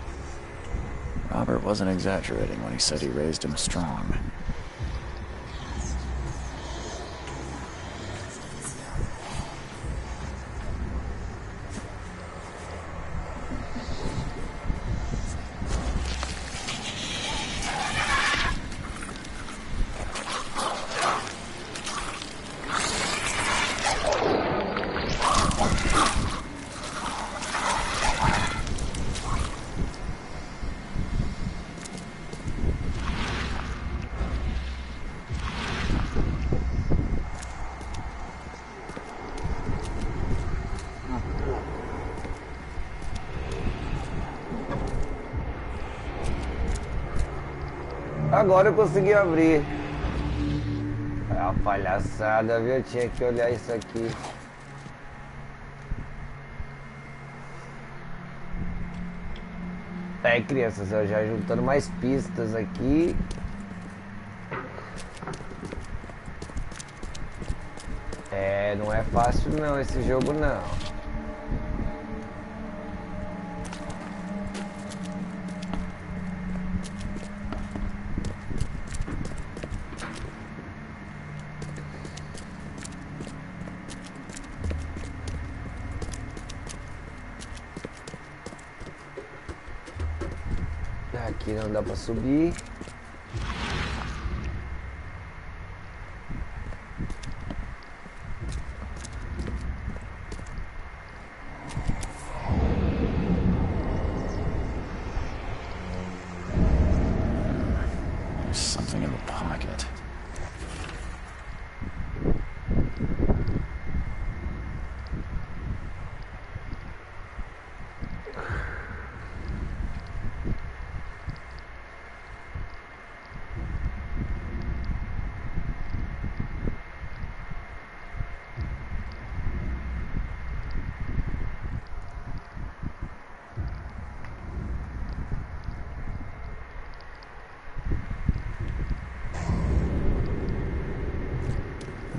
Robert wasn't exaggerating when he said he raised him strong. Agora eu consegui abrir. É uma palhaçada, viu? Eu tinha que olhar isso aqui. É, crianças, eu já juntando mais pistas aqui. É, não é fácil não esse jogo não. Aqui não dá pra subir. There's something in the pocket.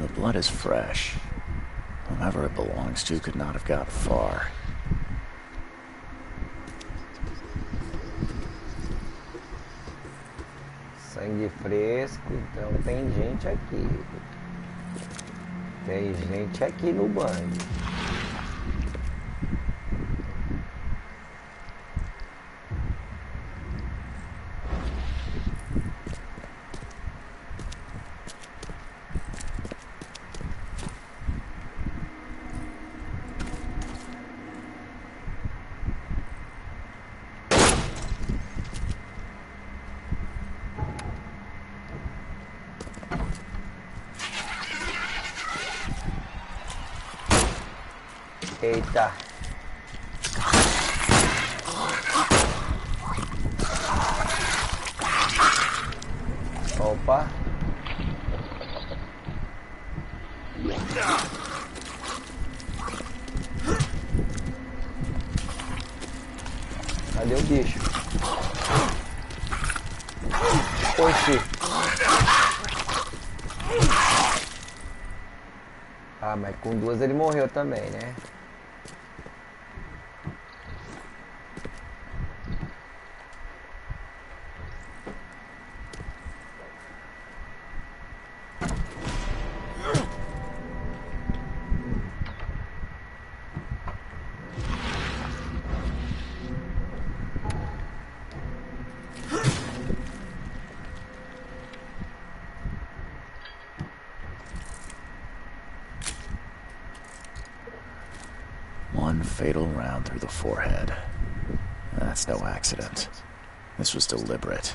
The blood is fresh. Whomever it belongs to could not have got far. Sangue fresco, então tem gente aqui. Tem gente aqui no banho. Eita. Opa. Cadê o bicho? Oxi. Ah, mas com duas ele morreu também, né? One fatal round through the forehead. That's no accident. This was deliberate.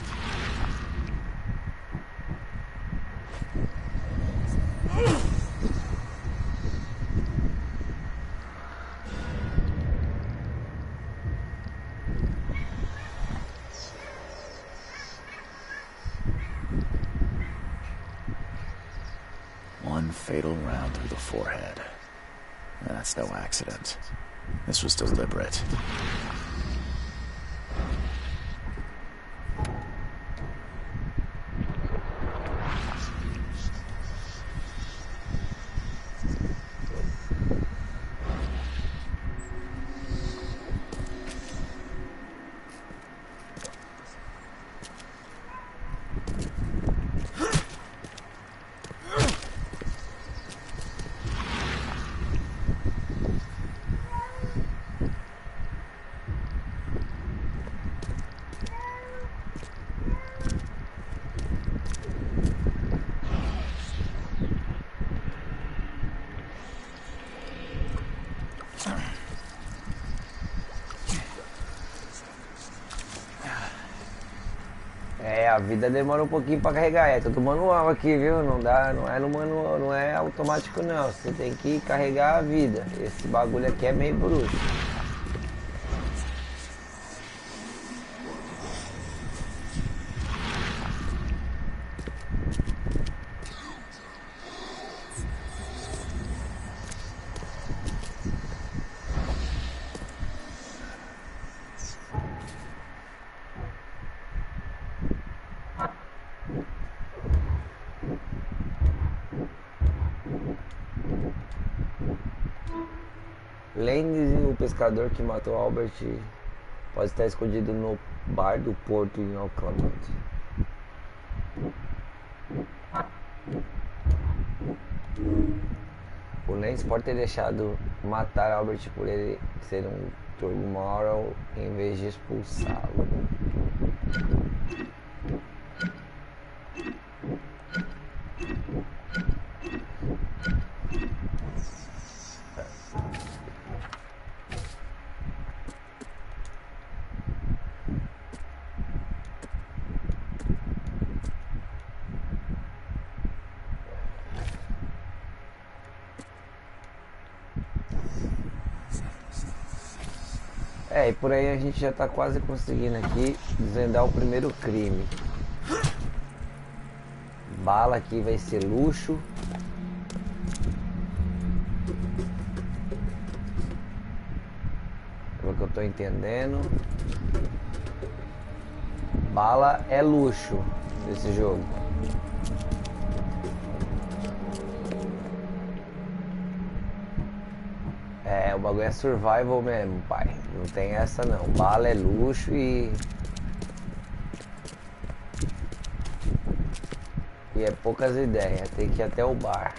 One fatal round through the forehead. That's no accident. This was deliberate. É, a vida demora um pouquinho pra carregar, é tudo manual aqui, viu? Não dá, não é no manual, não é automático não. Você tem que carregar a vida. Esse bagulho aqui é meio bruxo. Lendes, o pescador que matou Albert, pode estar escondido no bar do porto em Auckland. O Lance pode ter deixado matar Albert por ele ser um Turmoral em vez de expulsá-lo. É, e por aí a gente já tá quase conseguindo aqui desvendar o primeiro crime. Bala aqui vai ser luxo. Pelo que eu tô entendendo, bala é luxo nesse jogo. É, o bagulho é survival mesmo, pai. Não tem essa não. Bala é luxo e é poucas ideias. Tem que ir até o bar.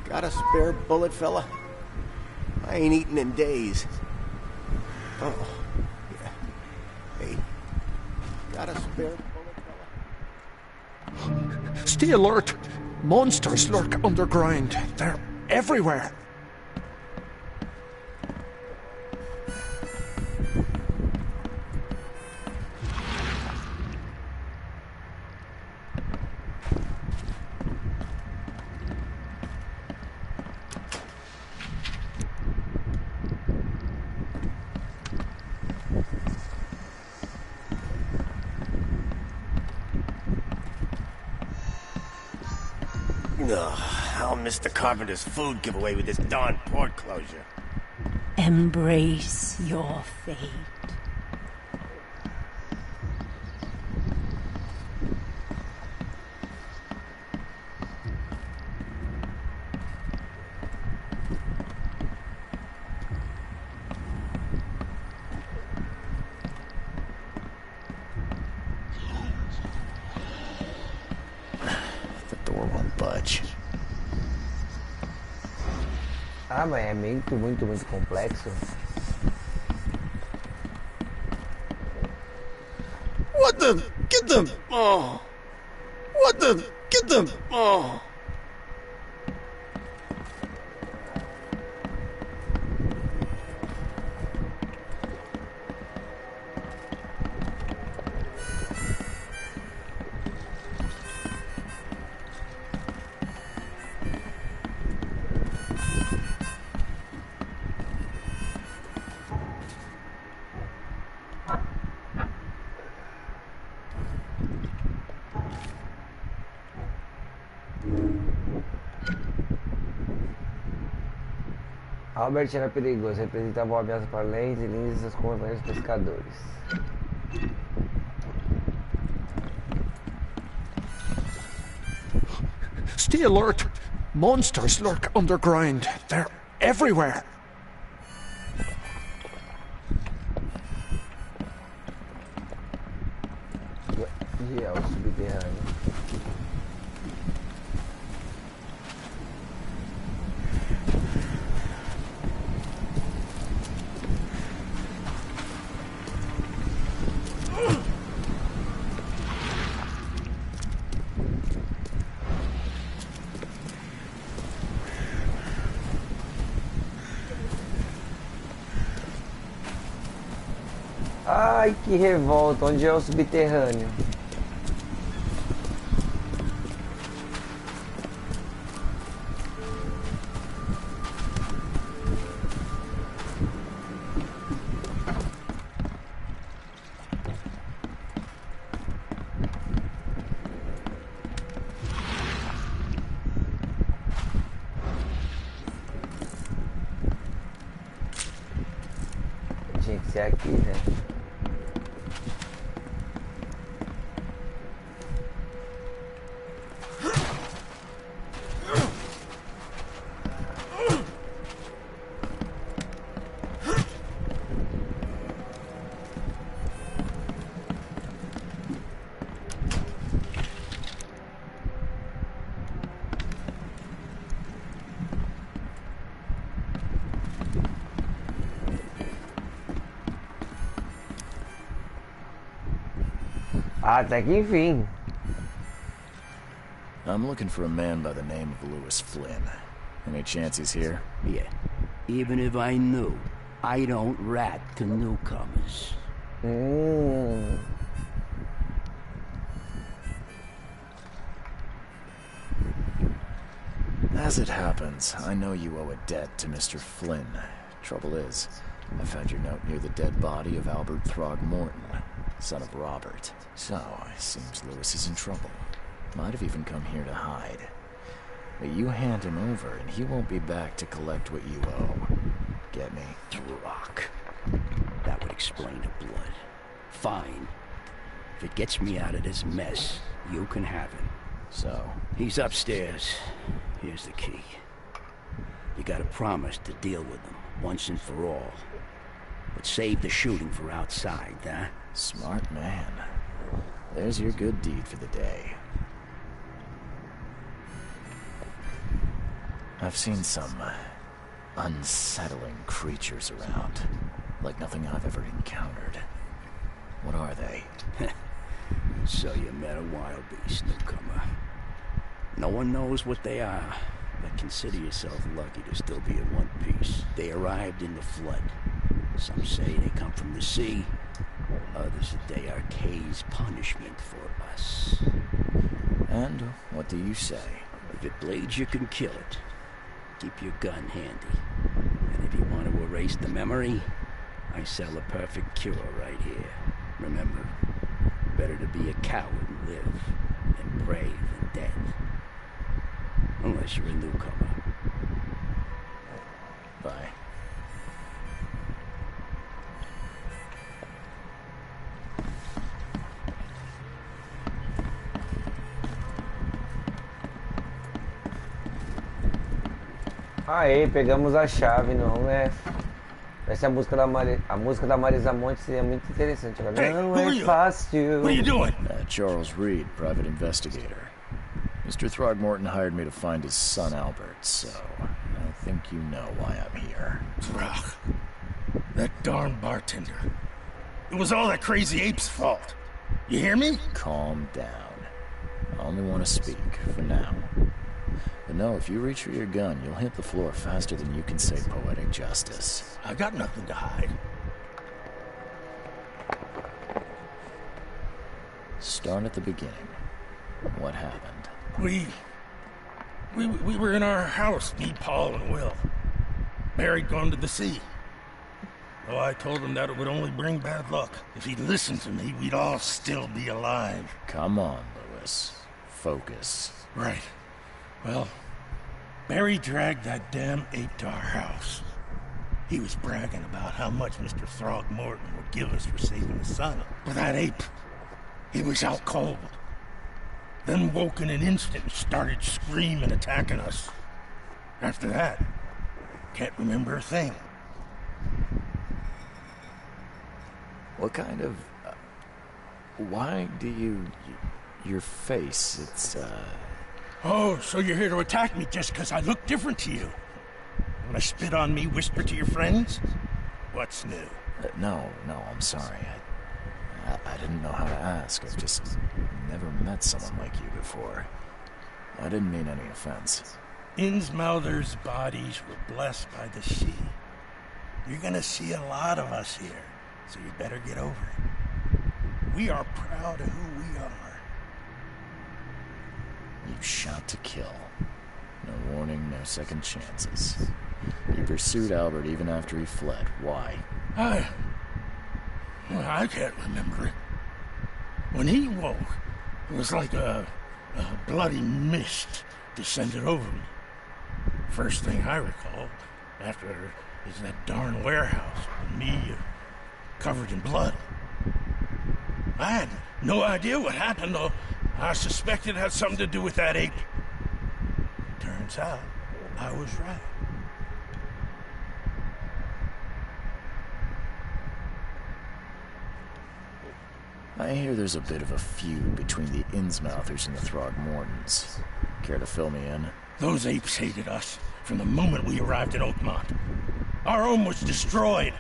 Got a spare bullet, fella? I ain't eaten in days. Oh, yeah. Hey, got a spare bullet, fella? Stay alert! Monsters lurk underground. They're everywhere. I'll miss the carpenter's food giveaway with this darn port closure. Embrace your fate. The door won't budge. Ah, mas é muito complexo. What the? Get them! Oh! What the? Get them! Oh! Albert era perigoso, representava uma ameaça para Lens e Lins e seus companheiros pescadores. Stay alert! Monsters lurk underground. They're everywhere. Onde é o subterrâneo? Ai, que revolta. Onde é o subterrâneo? Tinha que ser aqui, né? Até que enfim. I'm looking for a man by the name of Lewis Flynn. Any chance he's here? Yeah. Even if I knew, I don't rat to newcomers. As it happens, I know you owe a debt to Mr. Flynn. Trouble is, I found your note near the dead body of Albert Throgmorton, son of Robert. So, it seems Lewis is in trouble. Might have even come here to hide. But you hand him over, and he won't be back to collect what you owe. Get me? Rock. That would explain the blood. Fine. If it gets me out of this mess, you can have him. So? He's upstairs. Here's the key. You gotta promise to deal with him, once and for all. But save the shooting for outside, huh? Smart man. There's your good deed for the day. I've seen some unsettling creatures around, like nothing I've ever encountered. What are they? So you met a wild beast, newcomer. No one knows what they are, but consider yourself lucky to still be in one piece. They arrived in the flood. Some say they come from the sea. Others that they are Kay's punishment for us. And what do you say? If it bleeds, you can kill it. Keep your gun handy. And if you want to erase the memory, I sell a perfect cure right here. Remember, better to be a coward and live than brave and dead. Unless you're a newcomer. Bye. Aê, pegamos a chave, não é? Essa é a música da Marisa Monte seria muito interessante. Agora, Hey, não who are é you? fácil. What are you doing? Charles Reed, private investigator. Mr. Throgmorton hired me to find his son Albert, so I think you know why I'm here. Throg. That darn bartender. It was all that crazy ape's fault. You hear me? Calm down. I only want to speak, for now. But no, if you reach for your gun, you'll hit the floor faster than you can say poetic justice. I got nothing to hide. Start at the beginning. What happened? We were in our house, me, Paul, and Will. Mary'd gone to the sea. Oh, I told him that it would only bring bad luck. If he'd listened to me, we'd all still be alive. Come on, Lewis. Focus. Right. Well, Mary dragged that damn ape to our house. He was bragging about how much Mr. Throgmorton would give us for saving his son. But that ape, he was out cold. Then woke in an instant and started screaming, attacking us. After that, can't remember a thing. What kind of Why do you... Your face, it's, Oh, so you're here to attack me just because I look different to you? Want to spit on me, whisper to your friends? What's new? No, I'm sorry. I didn't know how to ask. I've just never met someone like you before. I didn't mean any offense. Innsmouther's bodies were blessed by the sea. You're gonna see a lot of us here, so you better get over it. We are proud of who we are. You shot to kill. No warning, no second chances. You pursued Albert even after he fled. Why? I can't remember it. When he woke, it was like a bloody mist descended over me. First thing I recall after is that darn warehouse with me covered in blood. I had no idea what happened, though. I suspected it had something to do with that ape. Turns out, I was right. I hear there's a bit of a feud between the Innsmouthers and the Throgmortons. Care to fill me in? Those apes hated us from the moment we arrived at Oakmont. Our home was destroyed.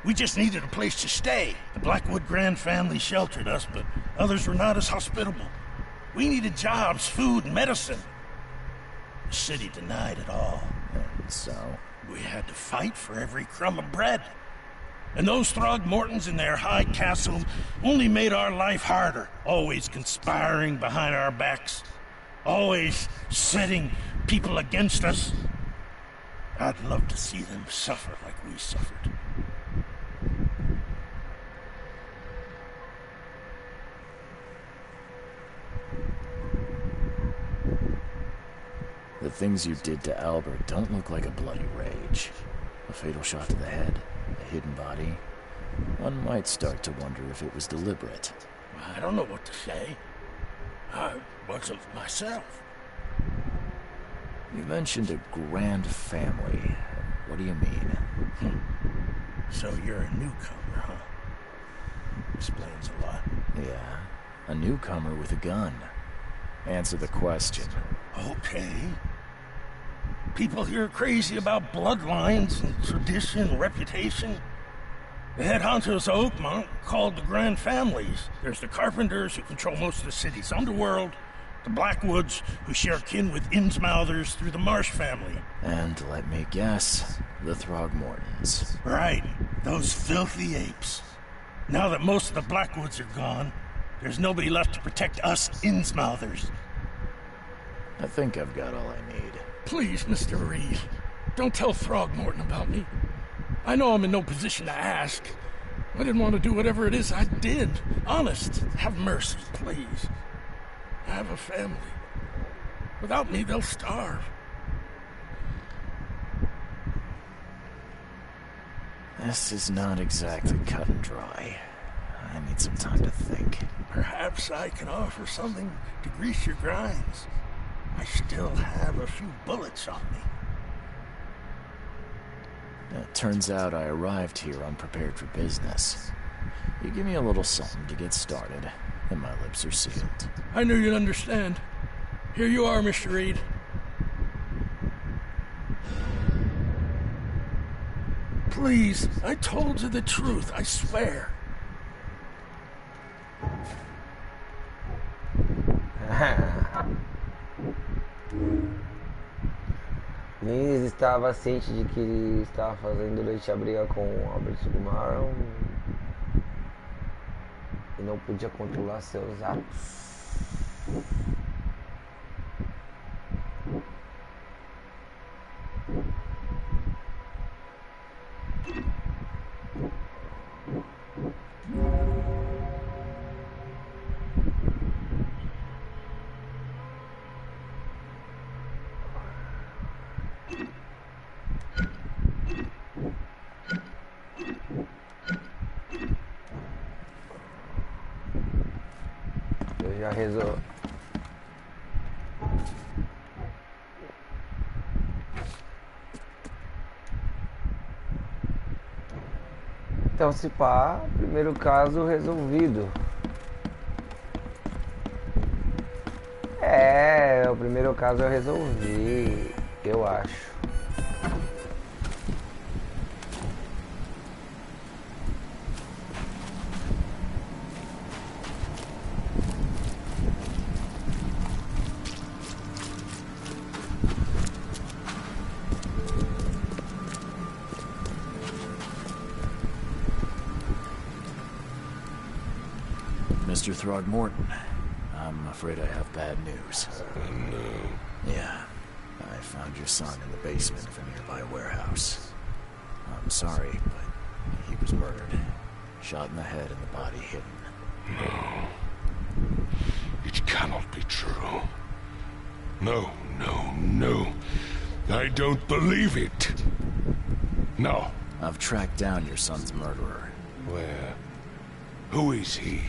We just needed a place to stay. The Blackwood Grand family sheltered us, but others were not as hospitable. We needed jobs, food, and medicine. The city denied it all. And so? We had to fight for every crumb of bread. And those Throgmortons in their high castle only made our life harder, always conspiring behind our backs, always setting people against us. I'd love to see them suffer like we suffered. The things you did to Albert don't look like a bloody rage. A fatal shot to the head, a hidden body. One might start to wonder if it was deliberate. I don't know what to say. I wasn't myself. You mentioned a grand family. What do you mean? So you're a newcomer, huh? Explains a lot. Yeah, a newcomer with a gun. Answer the question. Okay. People here are crazy about bloodlines and tradition and reputation. The head honchos of Oakmont called the Grand Families. There's the Carpenters, who control most of the city's underworld, the Blackwoods, who share kin with Innsmouthers through the Marsh family. And let me guess, the Throgmortons. Right, those filthy apes. Now that most of the Blackwoods are gone, there's nobody left to protect us Innsmouthers. I think I've got all I need. Please, Mr. Reed, don't tell Throgmorton about me. I know I'm in no position to ask. I didn't want to do whatever it is I did. Honest, have mercy, please. I have a family. Without me, they'll starve. This is not exactly cut and dry. I need some time to think. Perhaps I can offer something to grease your grinds. I still have a few bullets on me. It turns out I arrived here unprepared for business. You give me a little something to get started, and my lips are sealed. I knew you'd understand. Here you are, Mr. Reed. Please, I told you the truth, I swear. Nins estava ciente de que ele estava fazendo leite a briga com Albert Sugumaran e não podia controlar seus atos. Eu já resolvi. Então, se pá, primeiro caso resolvido. É, o primeiro caso eu resolvi, eu acho. Mr. Throgmorton, I'm afraid I have bad news. Oh, no. Yeah, I found your son in the basement of a nearby warehouse. I'm sorry, but he was murdered. Shot in the head and the body hidden. No. It cannot be true. No, no, no. I don't believe it. No. I've tracked down your son's murderer. Where? Who is he?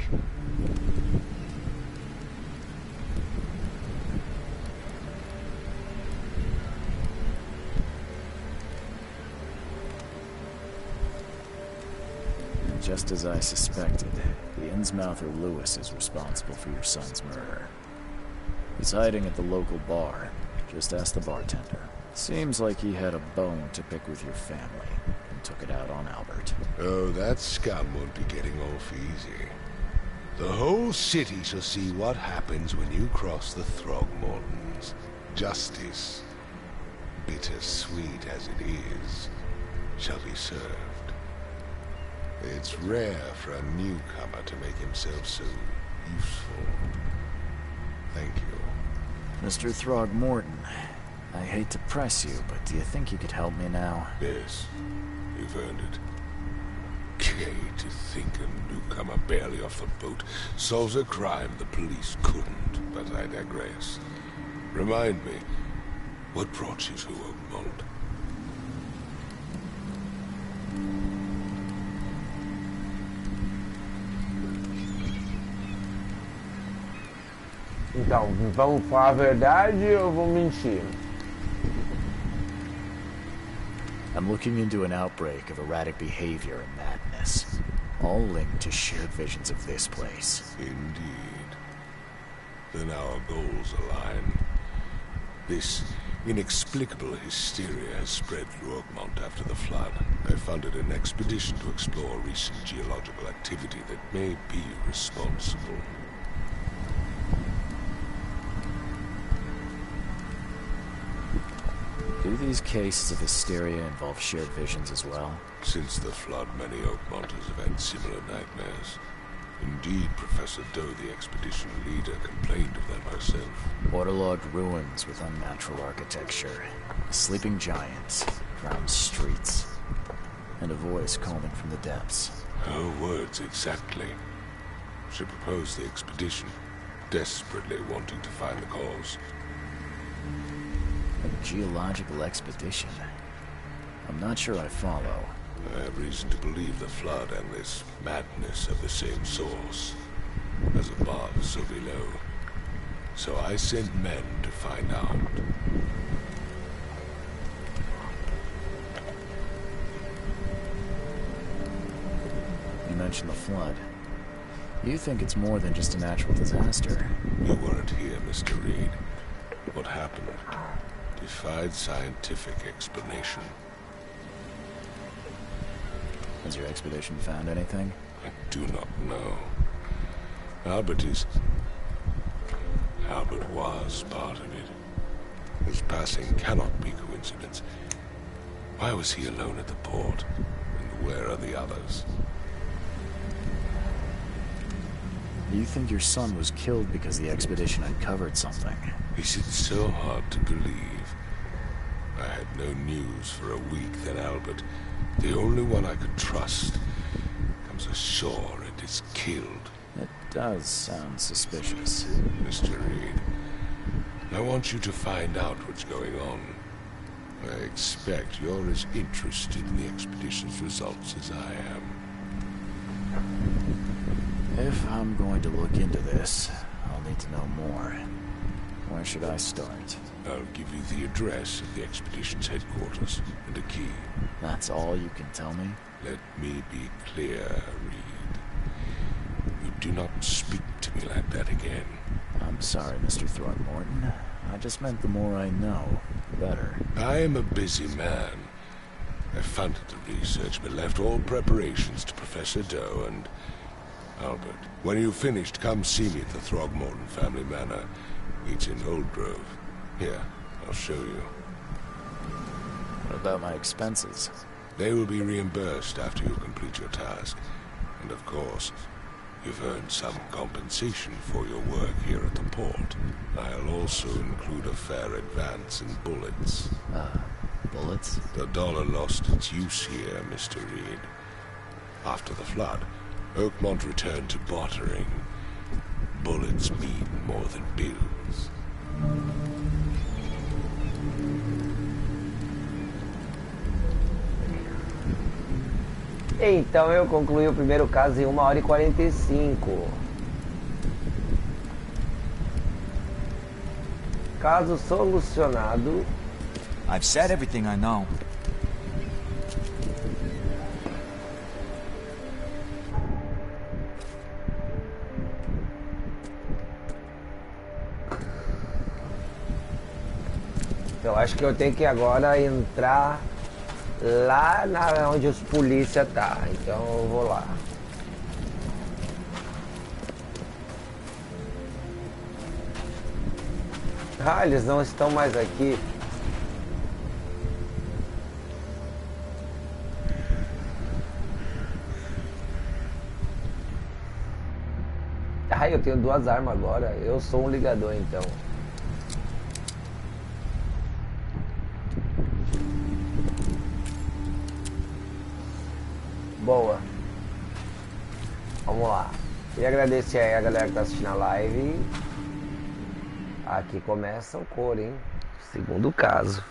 Just as I suspected, the Innsmouther Lewis is responsible for your son's murder. He's hiding at the local bar. Just ask the bartender. Seems like he had a bone to pick with your family and took it out on Albert. Oh, that scum won't be getting off easy. The whole city shall see what happens when you cross the Throgmortons. Justice, bittersweet as it is, shall be served. It's rare for a newcomer to make himself so useful. Thank you. Mr. Throgmorton, I hate to press you, but do you think you could help me now? Yes, you've earned it. Gay to think a newcomer barely off the boat solves a crime the police couldn't, but I digress. Remind me, what brought you to Oakmont? Então, vamos falar a verdade ou vou mentir? I'm looking into an outbreak of erratic behavior and madness, all linked to shared visions of this place. Indeed. Then our goals align. This inexplicable hysteria has spread through Oakmont after the flood. I funded an expedition to explore recent geological activity that may be responsible. Do these cases of hysteria involve shared visions as well? Since the flood, many Oakmonters have had similar nightmares. Indeed, Professor Doe, the expedition leader, complained of them herself. Waterlogged ruins with unnatural architecture, sleeping giants, drowned streets, and a voice calling from the depths. Her words exactly. She proposed the expedition, desperately wanting to find the cause. A geological expedition? I'm not sure I follow. I have reason to believe the flood and this madness have the same source. As above, so below. So I sent men to find out. You mentioned the flood. You think it's more than just a natural disaster? You weren't here, Mr. Reed. What happened defied scientific explanation. Has your expedition found anything? I do not know. Albert was part of it. His passing cannot be coincidence. Why was he alone at the port? And where are the others? You think your son was killed because the expedition uncovered something? Is it so hard to believe? I had no news for a week, then Albert, the only one I could trust, comes ashore and is killed. It does sound suspicious. Mr. Reed, I want you to find out what's going on. I expect you're as interested in the expedition's results as I am. If I'm going to look into this, I'll need to know more. Where should I start? I'll give you the address of the expedition's headquarters and a key. That's all you can tell me? Let me be clear, Reed. You do not speak to me like that again. I'm I'm sorry, Mr. Throckmorton. I just meant the more I know, the better. I am a busy man. I funded the research, but left all preparations to Professor Doe and Albert. When you've finished, come see me at the Throgmorton family manor. It's in Old Grove. Here, I'll show you. What about my expenses? They will be reimbursed after you complete your task. And of course, you've earned some compensation for your work here at the port. I'll also include a fair advance in bullets. Bullets? The dollar lost its use here, Mr. Reed. After the flood, Oakmont returned to bartering. Bullets mean more than bills. Então eu concluí o primeiro caso em 1h45. Caso solucionado. I've said everything I know. Eu acho que eu tenho que agora entrar lá onde os polícia tá. Então eu vou lá. Ah, eles não estão mais aqui. Ah, eu tenho 2 armas agora. Eu sou um ligador, então. Boa. Vamos lá. Queria agradecer aí a galera que tá assistindo a live. Aqui começa o coro, hein? Segundo caso.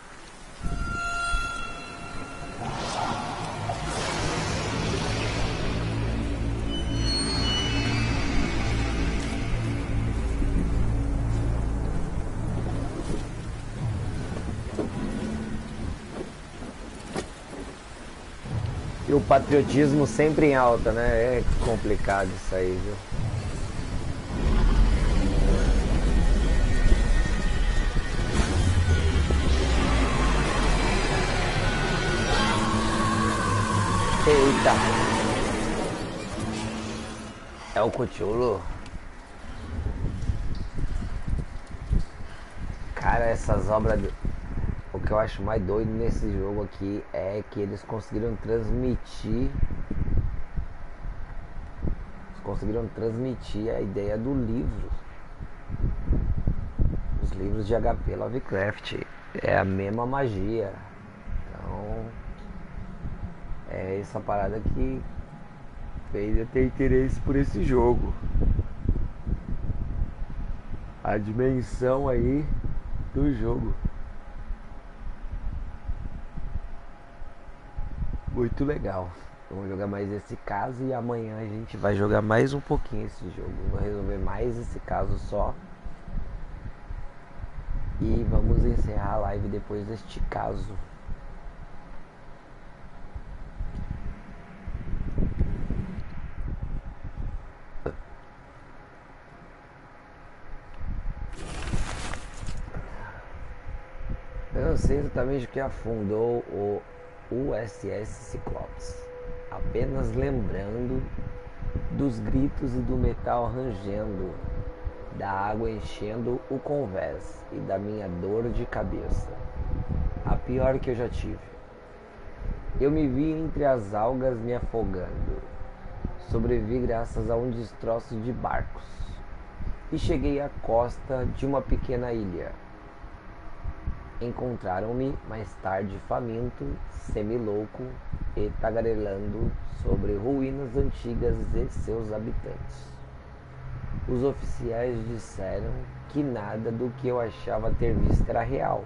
E o patriotismo sempre em alta, né? É complicado isso aí, viu? Eita! É o Cthulhu. Cara, essas obras... O que eu acho mais doido nesse jogo aqui é que eles conseguiram transmitir a ideia do livro. Os livros de HP Lovecraft. É a mesma magia. Então é essa parada que fez eu ter interesse por esse jogo. A dimensão aí do jogo. Muito legal. Vamos jogar mais esse caso e amanhã a gente vai jogar mais um pouquinho esse jogo. Vou resolver mais esse caso só. E vamos encerrar a live depois deste caso. Eu não sei exatamente o que afundou o USS Cyclops, apenas lembrando dos gritos e do metal rangendo, da água enchendo o convés e da minha dor de cabeça, a pior que eu já tive. Eu me vi entre as algas me afogando, sobrevivi graças a um destroço de barcos e cheguei à costa de uma pequena ilha. Encontraram-me mais tarde faminto, semilouco e tagarelando sobre ruínas antigas e seus habitantes. Os oficiais disseram que nada do que eu achava ter visto era real.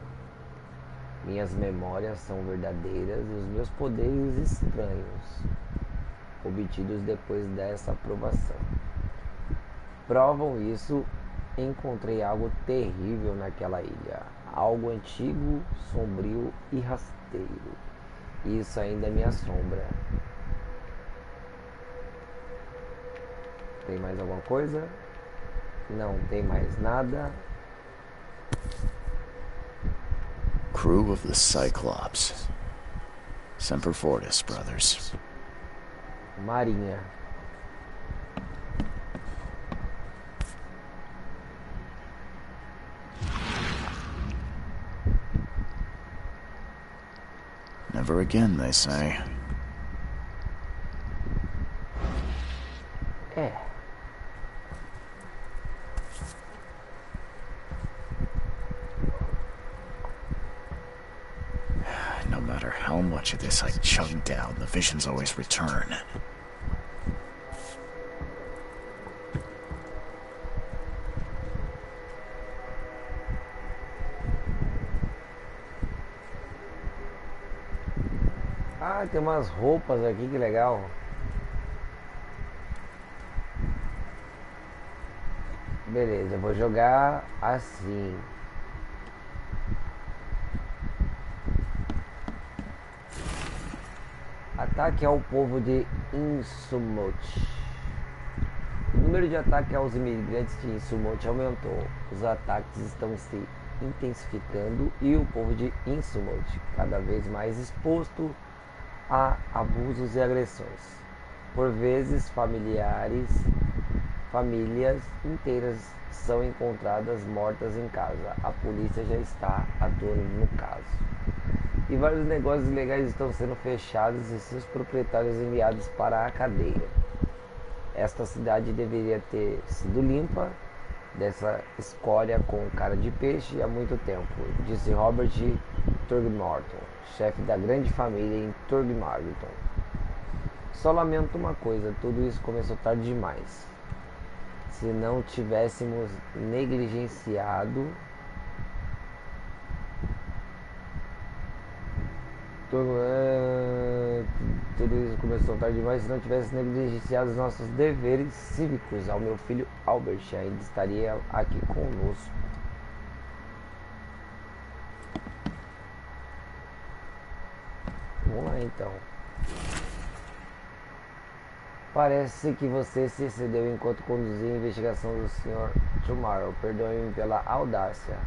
Minhas memórias são verdadeiras e os meus poderes estranhos, obtidos depois dessa provação, provam isso. Encontrei algo terrível naquela ilha. Algo antigo, sombrio e rasteiro. Isso ainda me assombra. Tem mais alguma coisa? Não tem mais nada. Crew of the Cyclops. Semper Fortis, brothers. Marinha. Never again, they say. É. No matter how much of this I chug down, the visions always return. Ah, tem umas roupas aqui, que legal. Beleza, eu vou jogar assim. Ataque ao povo de Insumot. O número de ataques aos imigrantes de Insumot aumentou. Os ataques estão se intensificando e o povo de Insumot cada vez mais exposto a abusos e agressões. Por vezes, famílias inteiras são encontradas mortas em casa. A polícia já está atuando no caso. E vários negócios ilegais estão sendo fechados e seus proprietários enviados para a cadeia. Esta cidade deveria ter sido limpa dessa escória com cara de peixe há muito tempo, disse Robert Turgmorton, chefe da grande família em Turgmorton. Só lamento uma coisa, tudo isso começou tarde demais. Se não tivéssemos negligenciado tudo isso começou tarde demais. Se não tivesse negligenciado os nossos deveres cívicos ao meu filho Albert, ainda estaria aqui conosco. Vamos lá então. Parece que você se excedeu enquanto conduzia a investigação do Sr. Tomorrow. Perdoe-me pela audácia,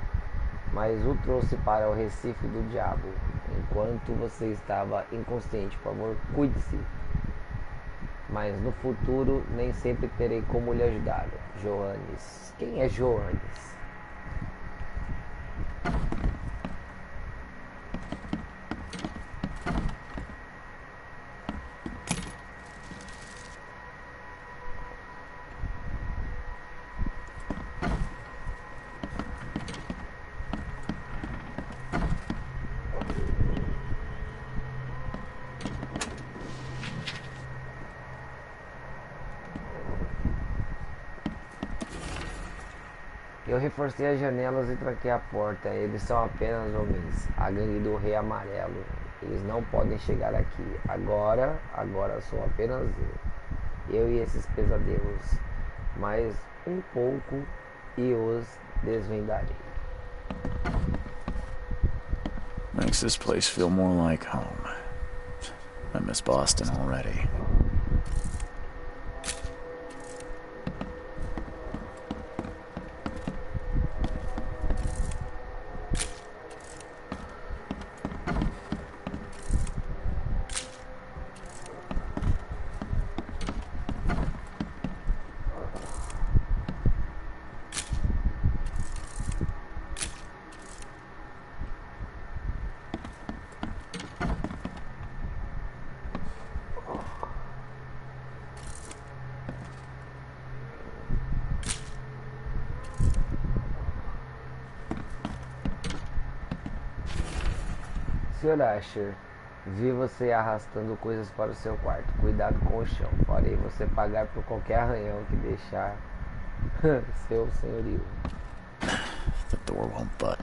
mas o trouxe para o Recife do Diabo. Enquanto você estava inconsciente, por favor, cuide-se. Mas no futuro nem sempre terei como lhe ajudar. Johannes. Quem é Johannes? Eu reforcei as janelas e tranquei a porta. Eles são apenas homens. A gangue do Rei Amarelo. Eles não podem chegar aqui. Agora sou apenas eu e esses pesadelos. Mais um pouco e os desvendarei. Makes this place feel more like home. I miss Boston already. Sr. Asher, vi você arrastando coisas para o seu quarto. Cuidado com o chão. Farei você pagar por qualquer arranhão que deixar seu senhorio. The door won't butt.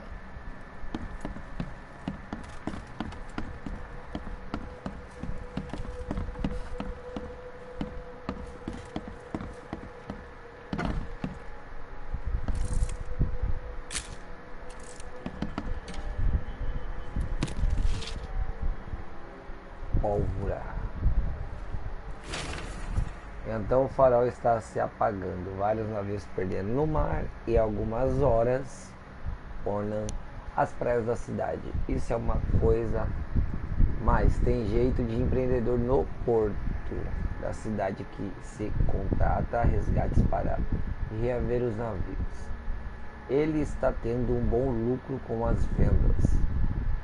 Pólvora. Então o farol está se apagando, vários navios perdendo no mar e algumas horas ornam as praias da cidade. Isso é uma coisa, mas tem jeito de empreendedor no porto da cidade que se contrata resgates para reaver os navios. Ele está tendo um bom lucro com as vendas.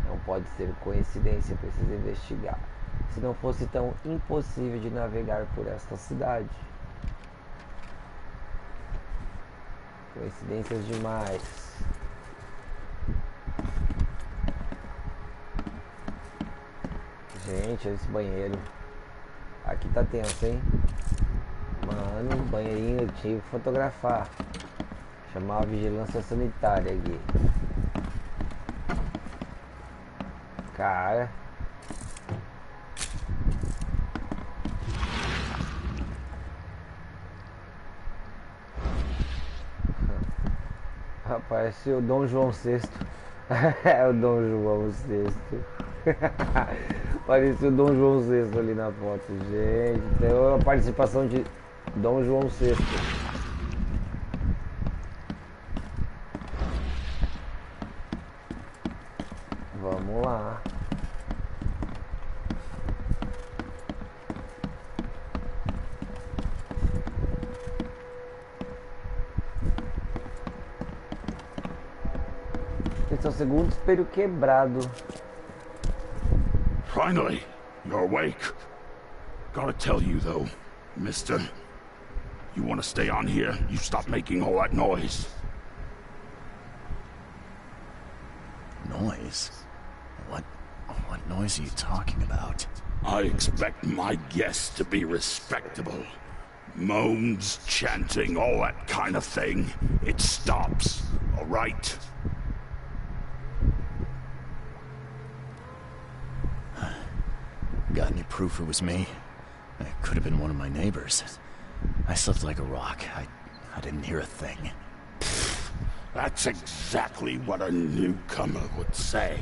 Não pode ser coincidência, precisa investigar. Se não fosse tão impossível de navegar por esta cidade. Coincidências demais. Gente, olha esse banheiro. Aqui tá tenso, hein? Mano, banheirinho eu tive que fotografar. Chamar a vigilância sanitária aqui. Cara. Parece o Dom João VI. É o Dom João VI. Parecia o Dom João VI ali na foto. Gente, tem a participação de Dom João VI. Vamos lá. Esse é o segundo espelho quebrado. Finally, you're awake. Gotta tell you though, mister. You wanna stay on here? You stop making all that noise. Noise? What noise are you talking about? I expect my guests to be respectable. Moans, chanting, all that kind of thing. It stops, all right? Got any proof it was me? It could have been one of my neighbors. I slept like a rock. I didn't hear a thing. That's exactly what a newcomer would say.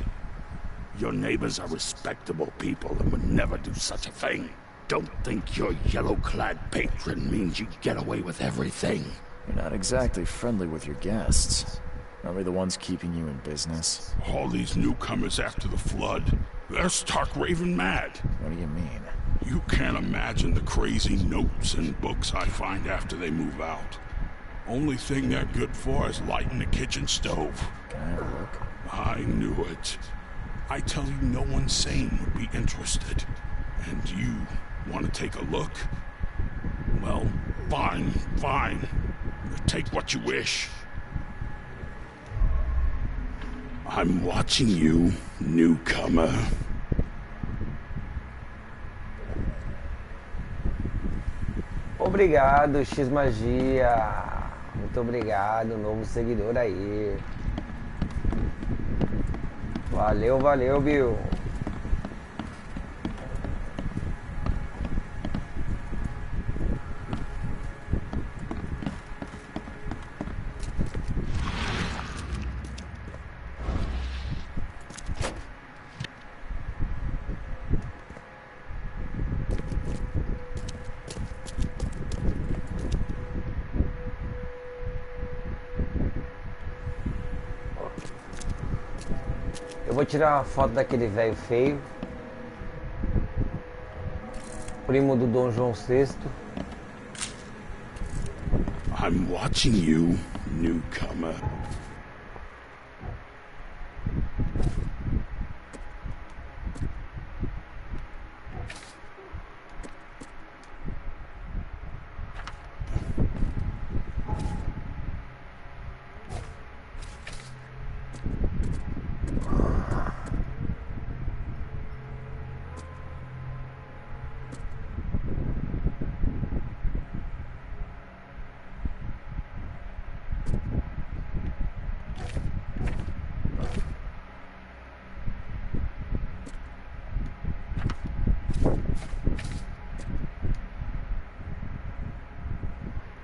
Your neighbors are respectable people and would never do such a thing. Don't think your yellow-clad patron means you get away with everything. You're not exactly friendly with your guests. Are we the ones keeping you in business? All these newcomers after the flood, they're stark raving mad. What do you mean? You can't imagine the crazy notes and books I find after they move out. Only thing they're good for is lighting the kitchen stove. Can I have a look? I knew it. I tell you, no one sane would be interested. And you want to take a look? Well, fine, fine. Take what you wish. I'm watching you, newcomer. Obrigado, X Magia. Muito obrigado, novo seguidor aí. Valeu, valeu, Bill. Eu vou tirar uma foto daquele velho feio, primo do Dom João VI. I'm watching you, newcomer.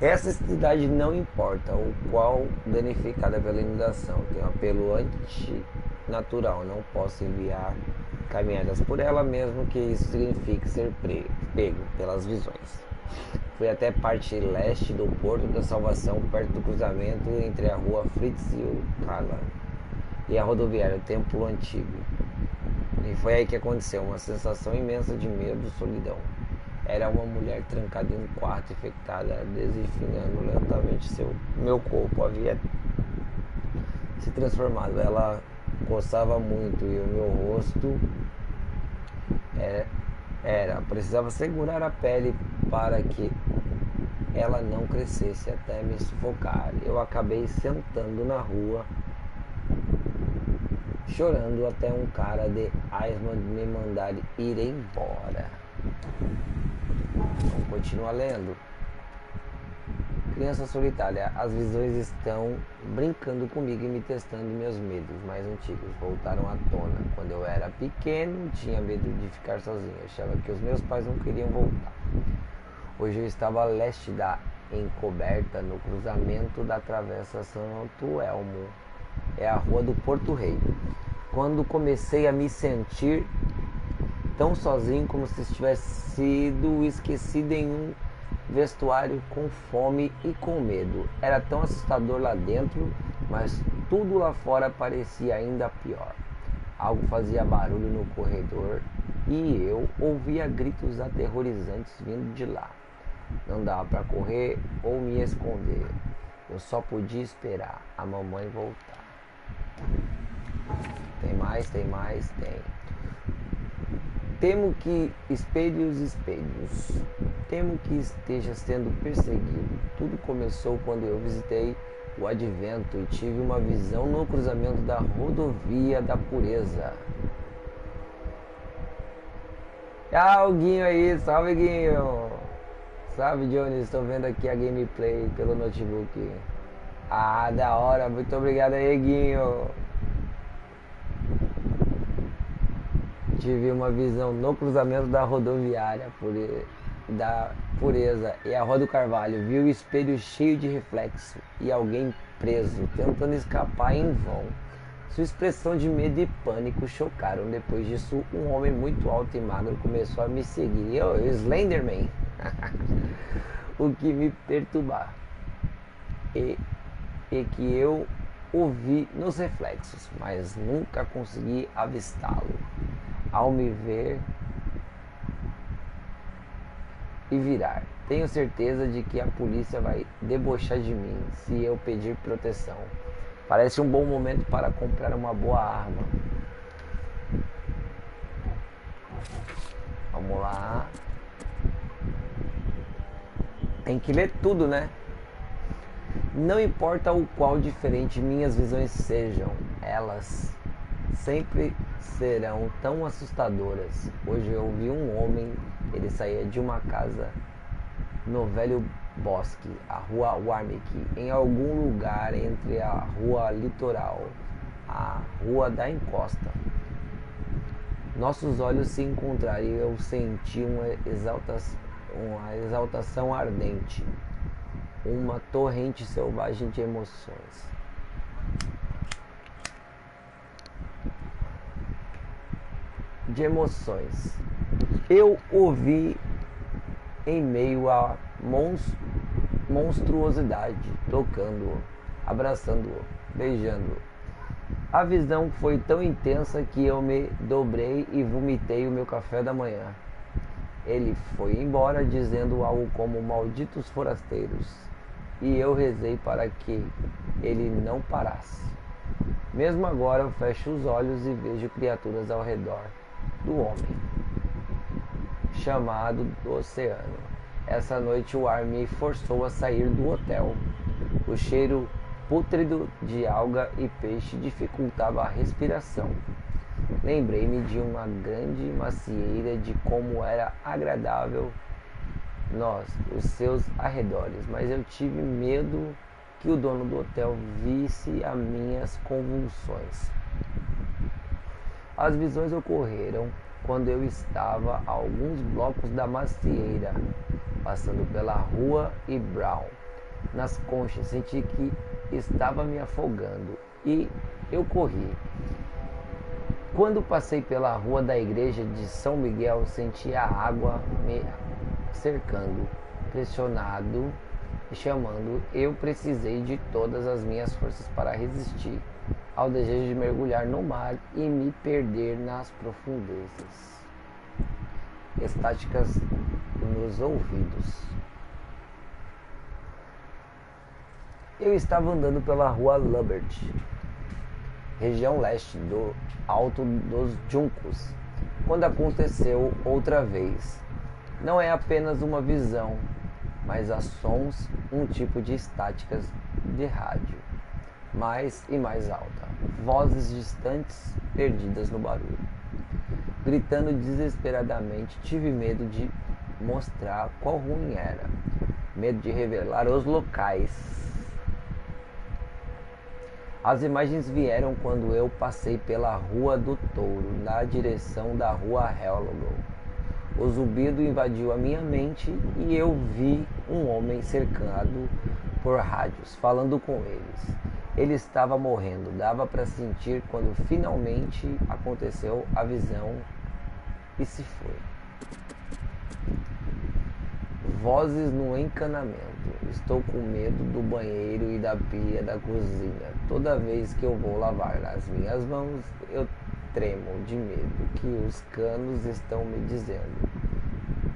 Essa cidade não importa o qual danificada pela inundação, tem um apelo antinatural, não posso enviar caminhadas por ela, mesmo que isso signifique ser pego pelas visões. Fui até parte leste do Porto da Salvação, perto do cruzamento entre a rua Fritz e o Kala e a rodoviária Templo Antigo. E foi aí que aconteceu, uma sensação imensa de medo e solidão. Era uma mulher trancada em um quarto, infectada, desinfinindo lentamente meu corpo. Havia se transformado. Ela coçava muito e o meu rosto precisava segurar a pele para que ela não crescesse até me sufocar. Eu acabei sentando na rua, chorando até um cara de Iceland me mandar ir embora. Vamos continuar lendo. Criança solitária, as visões estão brincando comigo e me testando. Meus medos mais antigos voltaram à tona. Quando eu era pequeno, tinha medo de ficar sozinho. Achava que os meus pais não queriam voltar. Hoje eu estava a leste da encoberta, no cruzamento da Travessa Santo Elmo. É a rua do Porto Rei. Quando comecei a me sentir tão sozinho como se tivesse sido esquecido em um vestuário, com fome e com medo. Era tão assustador lá dentro, mas tudo lá fora parecia ainda pior. Algo fazia barulho no corredor e eu ouvia gritos aterrorizantes vindo de lá. Não dava para correr ou me esconder. Eu só podia esperar a mamãe voltar. Tem mais. Temo que espelhos. Temo que esteja sendo perseguido. Tudo começou quando eu visitei o Advento e tive uma visão no cruzamento da rodovia da Pureza. O Guinho aí, salve Guinho! Salve Johnny, estou vendo aqui a gameplay pelo notebook. Da hora, muito obrigado aí Guinho! Tive uma visão no cruzamento da rodoviária da Pureza e a Rua do Carvalho. Vi o espelho cheio de reflexo e alguém preso, tentando escapar em vão. Sua expressão de medo e pânico chocaram. Depois disso, um homem muito alto e magro começou a me seguir. Slenderman! O que me perturbava. E que eu o vi nos reflexos, mas nunca consegui avistá-lo. Ao me ver e virar, tenho certeza de que a polícia vai debochar de mim se eu pedir proteção. Parece um bom momento para comprar uma boa arma. Vamos lá. Tem que ler tudo, né? Não importa o qual diferente minhas visões sejam, elas sempre serão tão assustadoras. Hoje eu vi um homem, ele saía de uma casa no velho bosque, a rua Warwick, em algum lugar entre a rua Litoral, a rua da Encosta. Nossos olhos se encontraram e eu senti uma exaltação ardente, uma torrente selvagem de emoções. Eu o vi em meio a monstruosidade, tocando-o, abraçando-o, beijando-o. A visão foi tão intensa que eu me dobrei e vomitei o meu café da manhã. Ele foi embora dizendo algo como malditos forasteiros, e eu rezei para que ele não parasse. Mesmo agora eu fecho os olhos e vejo criaturas ao redor do homem, chamado do oceano. Essa noite o ar me forçou a sair do hotel. O cheiro pútrido de alga e peixe dificultava a respiração. Lembrei-me de uma grande macieira, de como era agradável os seus arredores, mas eu tive medo que o dono do hotel visse as minhas convulsões. As visões ocorreram quando eu estava a alguns blocos da macieira, passando pela rua e Brown. Nas conchas senti que estava me afogando e eu corri. Quando passei pela rua da igreja de São Miguel, senti a água me cercando. pressionado e chamando, eu precisei de todas as minhas forças para resistir ao desejo de mergulhar no mar e me perder nas profundezas. Estáticas nos ouvidos. Eu estava andando pela rua Lubert, região leste do Alto dos Juncos, quando aconteceu outra vez. Não é apenas uma visão, mas há sons, um tipo de estáticas de rádio, mais e mais alta, vozes distantes perdidas no barulho. Gritando desesperadamente, tive medo de mostrar quão ruim era, medo de revelar os locais. As imagens vieram quando eu passei pela Rua do Touro, na direção da Rua Hellogo. O zumbido invadiu a minha mente e eu vi um homem cercado por rádios, falando com eles. Ele estava morrendo, dava para sentir quando finalmente aconteceu a visão e se foi. Vozes no encanamento. Estou com medo do banheiro e da pia da cozinha. Toda vez que eu vou lavar as minhas mãos, eu tremo de medo que os canos estão me dizendo.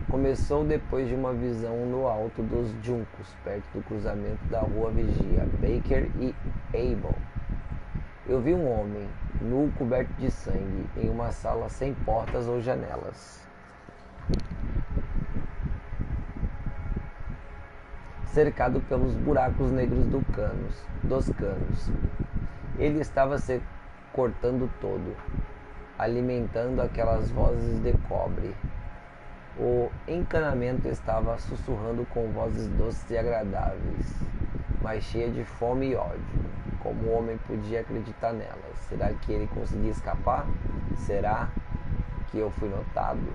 Começou depois de uma visão no alto dos juncos, perto do cruzamento da rua Vigia, Baker e Abel. Eu vi um homem, nu coberto de sangue, em uma sala sem portas ou janelas. Cercado pelos buracos negros dos canos. Ele estava se cortando todo, alimentando aquelas vozes de cobre. O encanamento estava sussurrando com vozes doces e agradáveis, mas cheia de fome e ódio. Como o homem podia acreditar nelas? Será que ele conseguia escapar? Será que eu fui notado?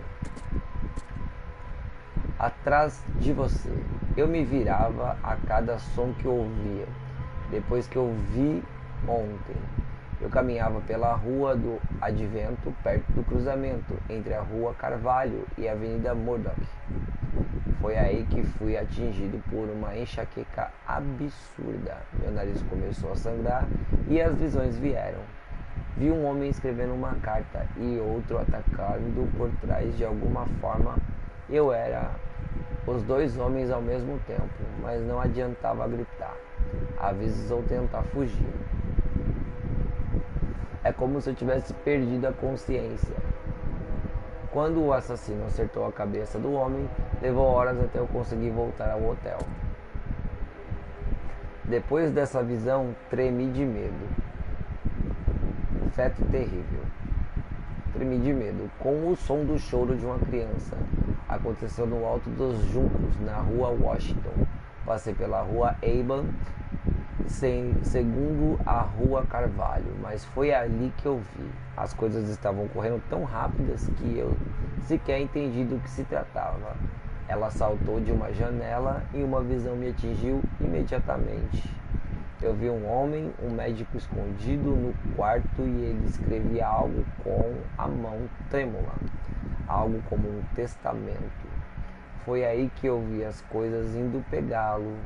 Atrás de você. Eu me virava a cada som que ouvia. Depois que eu vi ontem, eu caminhava pela Rua do Advento, perto do cruzamento entre a Rua Carvalho e a Avenida Murdoch. Foi aí que fui atingido por uma enxaqueca absurda. Meu nariz começou a sangrar e as visões vieram. Vi um homem escrevendo uma carta e outro atacando por trás de alguma forma. Eu era os dois homens ao mesmo tempo, mas não adiantava gritar, às vezes ou tentar fugir. É como se eu tivesse perdido a consciência. Quando o assassino acertou a cabeça do homem, levou horas até eu conseguir voltar ao hotel. Depois dessa visão, tremi de medo. Um feto terrível. Tremi de medo, com o som do choro de uma criança. Aconteceu no alto dos juncos, na rua Washington. Passei pela rua Avon, segundo a rua Carvalho, mas foi ali que eu vi. As coisas estavam correndo tão rápidas que eu sequer entendi do que se tratava. Ela saltou de uma janela e uma visão me atingiu imediatamente. Eu vi um homem, um médico escondido no quarto e ele escrevia algo com a mão trêmula, algo como um testamento. Foi aí que eu vi as coisas indo pegá-lo.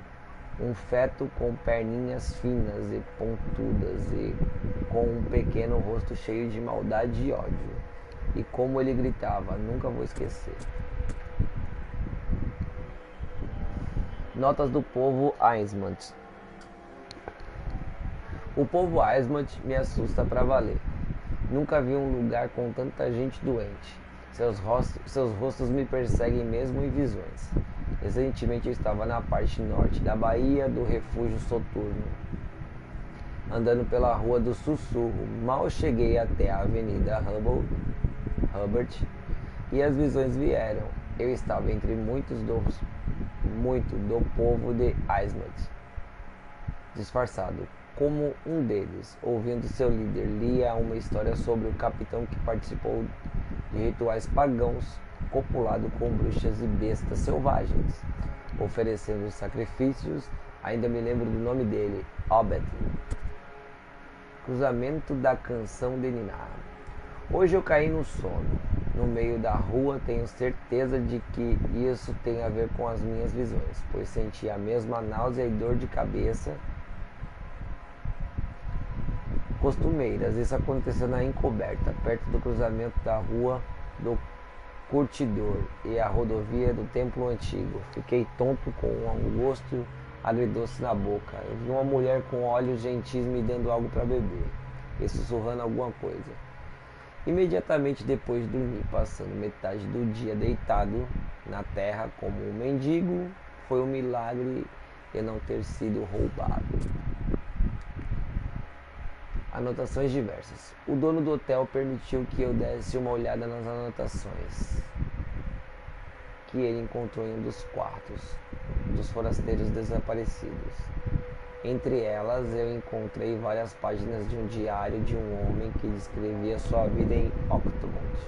Um feto com perninhas finas e pontudas e com um pequeno rosto cheio de maldade e ódio. E como ele gritava, nunca vou esquecer. Notas do povo Aismont. O povo Aismont me assusta pra valer. Nunca vi um lugar com tanta gente doente. Seus rostos me perseguem mesmo em visões. Recentemente eu estava na parte norte da Baía do Refúgio Soturno, andando pela Rua do Sussurro. Mal cheguei até a Avenida Hubbard e as visões vieram. Eu estava entre muito do povo de Aismont, disfarçado como um deles, ouvindo seu líder. Lia uma história sobre o capitão que participou de rituais pagãos, copulado com bruxas e bestas selvagens, oferecendo sacrifícios. Ainda me lembro do nome dele, Obed. Cruzamento da canção de Ninar. Hoje eu caí no sono. no meio da rua, tenho certeza de que isso tem a ver com as minhas visões, pois senti a mesma náusea e dor de cabeça costumeiras. Isso aconteceu na encoberta, perto do cruzamento da rua do Curtidor e a rodovia do Templo Antigo. Fiquei tonto com um gosto agridoce na boca. Eu vi uma mulher com olhos gentis me dando algo para beber e sussurrando alguma coisa. Imediatamente depois de dormir, passando metade do dia deitado na terra como um mendigo, foi um milagre eu não ter sido roubado. Anotações diversas. O dono do hotel permitiu que eu desse uma olhada nas anotações que ele encontrou em um dos quartos dos forasteiros desaparecidos. Entre elas, eu encontrei várias páginas de um diário de um homem que descrevia sua vida em Octomont.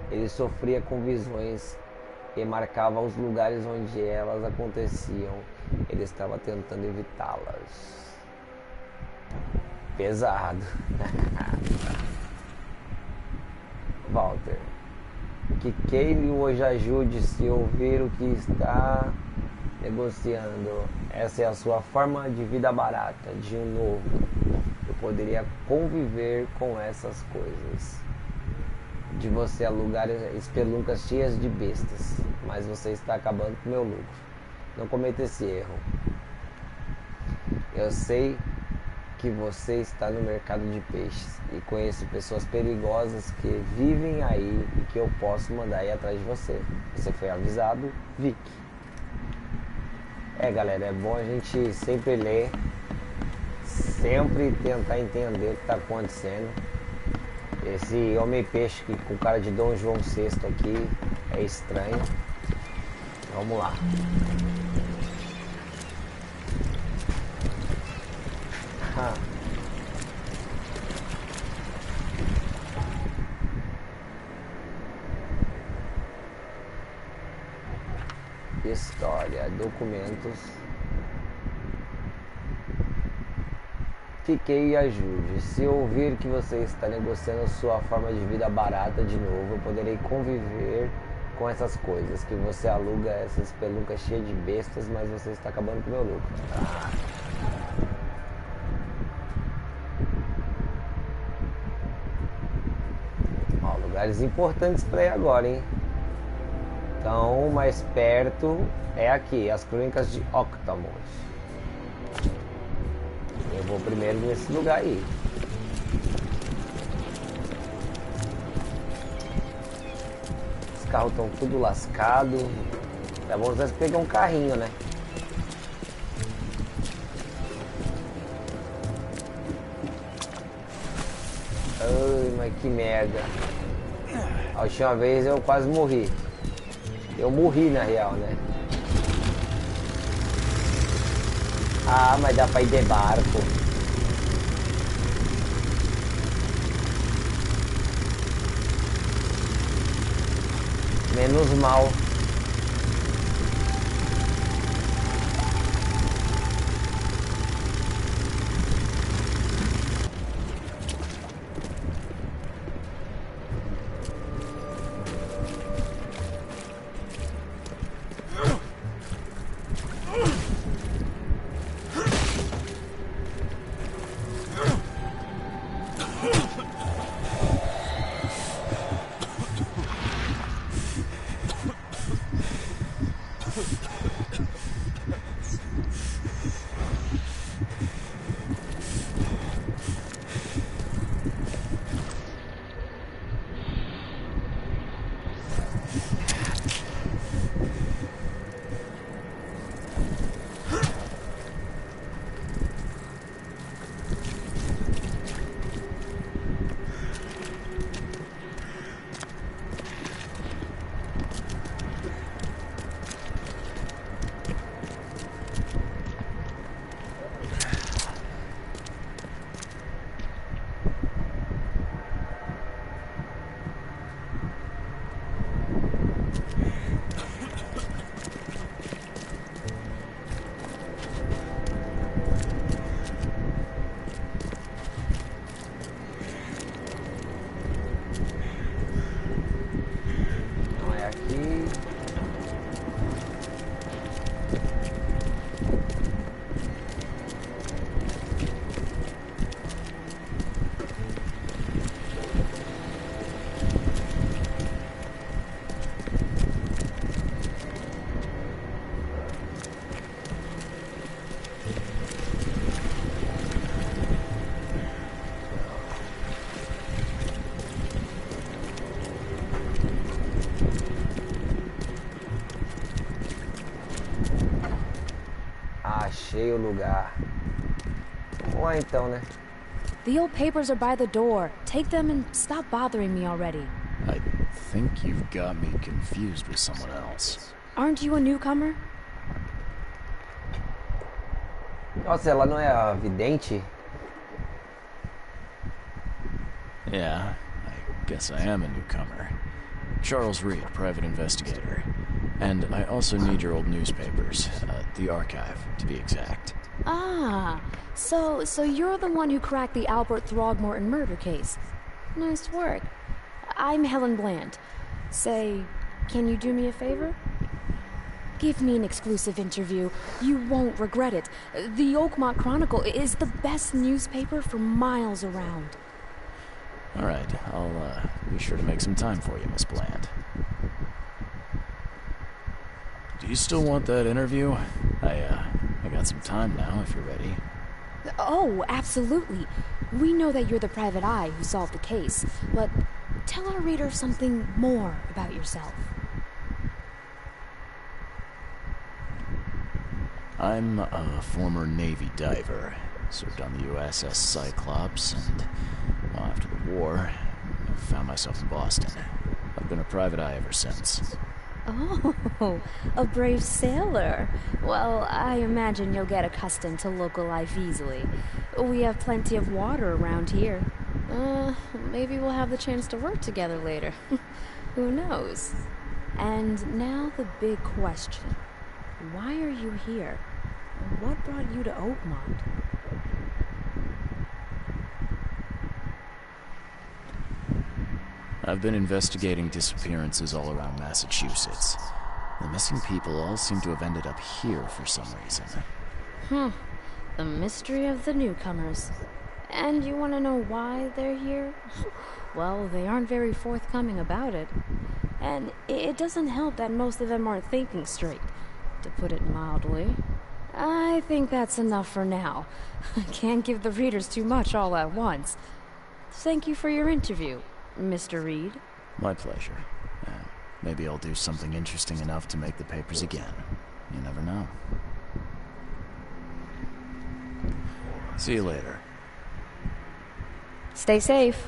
Ele sofria com visões e marcava os lugares onde elas aconteciam. Ele estava tentando evitá-las. Pesado. Walter. Que Kaylee hoje ajude se ouvir o que está negociando. Essa é a sua forma de vida barata, de um novo. Eu poderia conviver com essas coisas. De você alugar espeluncas cheias de bestas, mas você está acabando com meu lucro. Não cometa esse erro. Eu sei que você está no mercado de peixes e conheço pessoas perigosas que vivem aí e que eu posso mandar ir atrás de você. Você foi avisado, Vic. Galera, é bom a gente sempre ler, sempre tentar entender o que está acontecendo. Esse homem-peixe com cara de Dom João VI aqui é estranho. Vamos lá. História, documentos. Fiquei e ajude. Se eu ouvir que você está negociando sua forma de vida barata de novo, eu poderei conviver com essas coisas. Que você aluga essas pelucas cheias de bestas, mas você está acabando com o meu lucro. Lugares importantes para ir agora, hein? Então, mais perto é aqui, as Crônicas de Octomont. Eu vou primeiro nesse lugar aí. Os carros estão tudo lascados. É bom nós pegar um carrinho, né? Ai, mas que merda. A última vez eu quase morri. Eu morri na real, né? Ah, mas dá pra ir de barco. Menos mal. Achei o lugar. Vamos lá então, né? The old papers are by the door. Take them and stop bothering me already. I think you've got me confused with someone else. Aren't you a newcomer? Nossa, ela não é a vidente? Yeah, I guess I am a newcomer. Charles Reed, private investigator. And I also need your old newspapers. The archive, to be exact. Ah, so you're the one who cracked the Albert Throgmorton murder case. Nice work. I'm Helen Bland. Say, can you do me a favor? Give me an exclusive interview. You won't regret it. The Oakmont Chronicle is the best newspaper for miles around. All right, I'll be sure to make some time for you, Miss Bland. Do you still want that interview? I got some time now, if you're ready. Oh, absolutely. We know that you're the private eye who solved the case, but tell our readers something more about yourself. I'm a former Navy diver. Served on the USS Cyclops, and after the war, I found myself in Boston. I've been a private eye ever since. Oh, a brave sailor. Well, I imagine you'll get accustomed to local life easily. We have plenty of water around here. Maybe we'll have the chance to work together later. Who knows? And now the big question. Why are you here? What brought you to Oakmont? I've been investigating disappearances all around Massachusetts. The missing people all seem to have ended up here for some reason. The mystery of the newcomers. And you want to know why they're here? Well, they aren't very forthcoming about it. And it doesn't help that most of them aren't thinking straight, to put it mildly. I think that's enough for now. I can't give the readers too much all at once. Thank you for your interview, Mr. Reed. My pleasure. Maybe I'll do something interesting enough to make the papers again. You never know. See you later. Stay safe.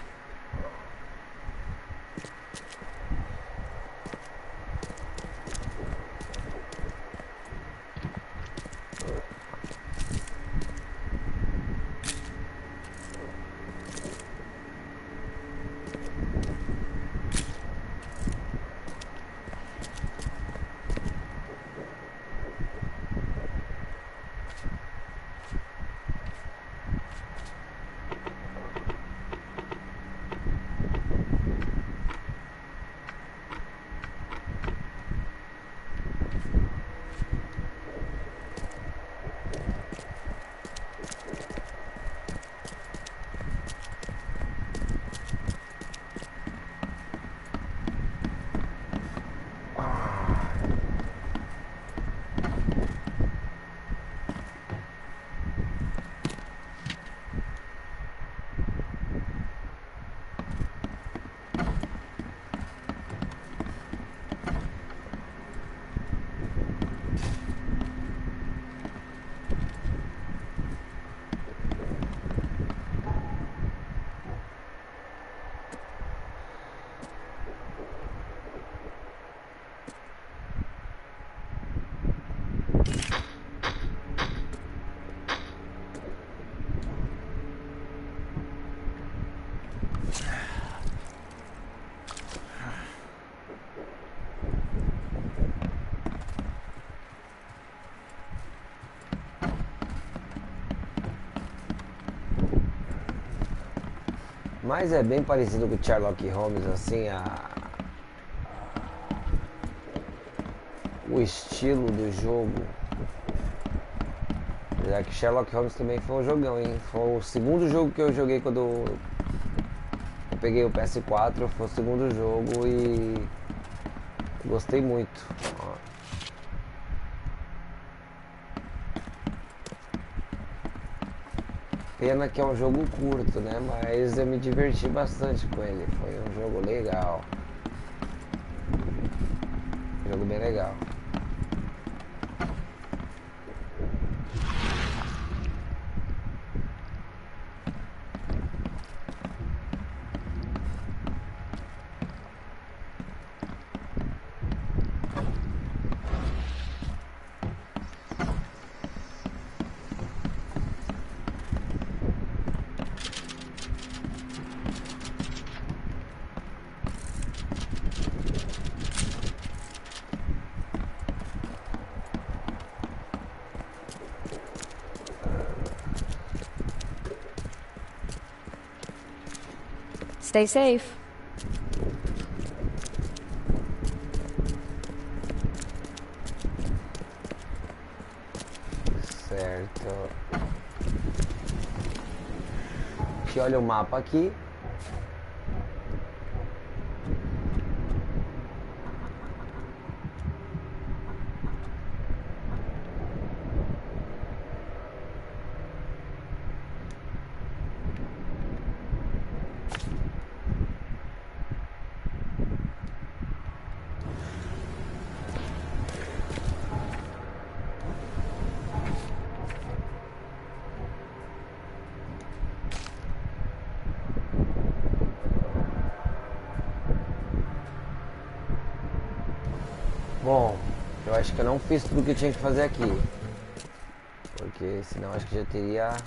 Mas é bem parecido com Sherlock Holmes, assim, o estilo do jogo. Já que Sherlock Holmes também foi um jogão, hein? Foi o segundo jogo que eu joguei quando eu peguei o PS4, foi o segundo jogo e gostei muito. Ó. Pena que é um jogo curto, né? Mas eu me diverti bastante com ele. Foi um jogo legal. Um jogo bem legal. Stay safe. Certo. E olha o mapa aqui. Bom, eu acho que eu não fiz tudo o que eu tinha que fazer aqui. Porque senão acho que já teria...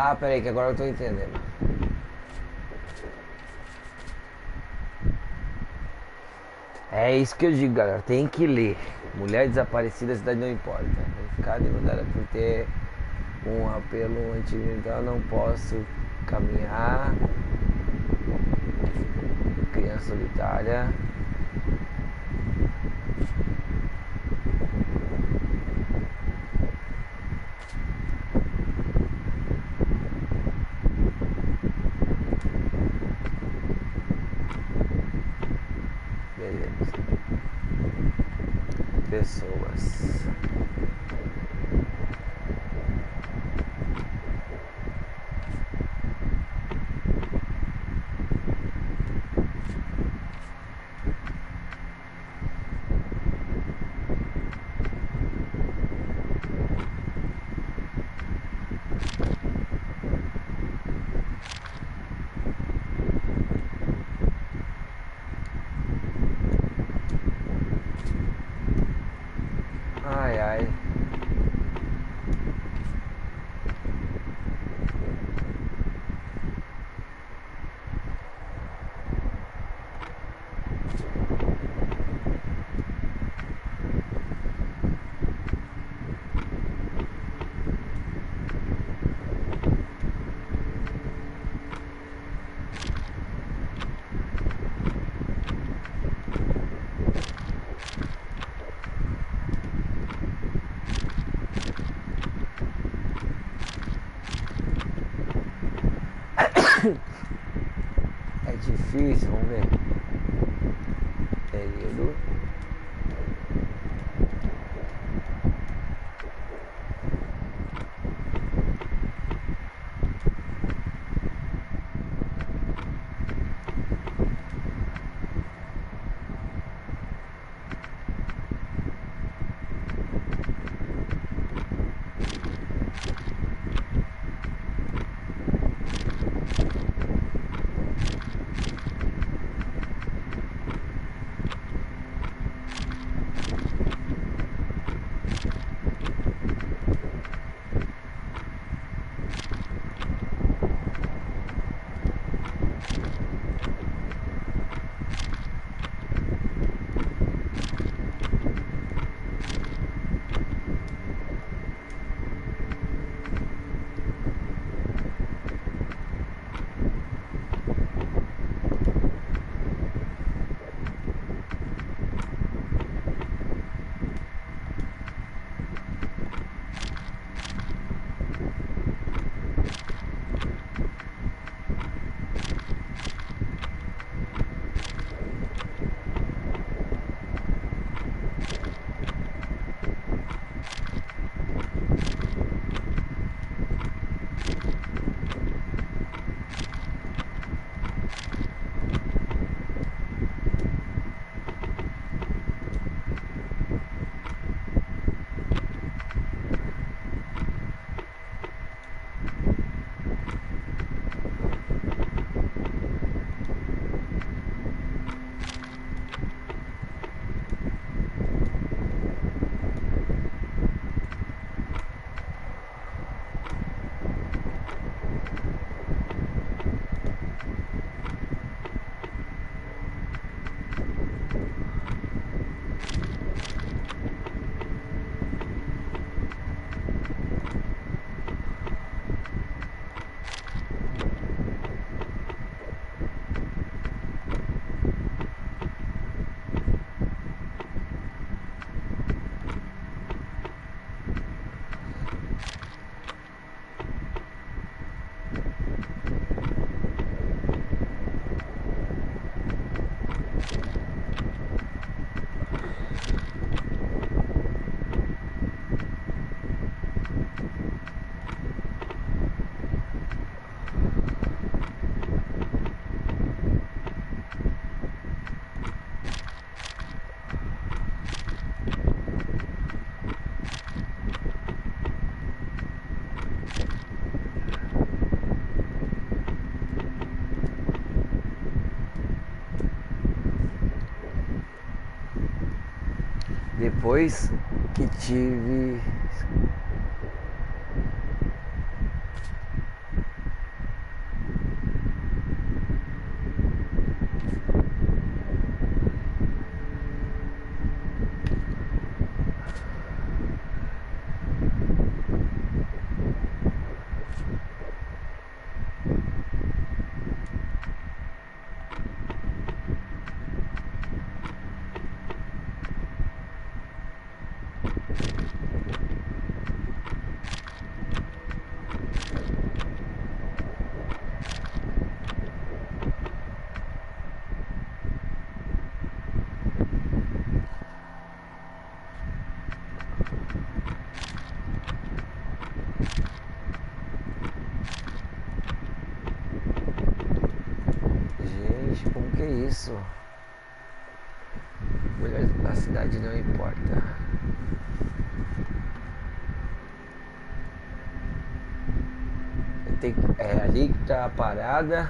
Ah, peraí, que agora eu tô entendendo. É isso que eu digo, galera. Tem que ler. Mulher desaparecida, a cidade não importa. Vou ficar denudada por ter um apelo antigo, então não posso caminhar. Criança solitária. Beleza. Pessoas. Ai, ai. É difícil, vamos ver. Período. Depois que tive... Gente, como que é isso? Mulher da cidade não importa. É ali que tá a parada.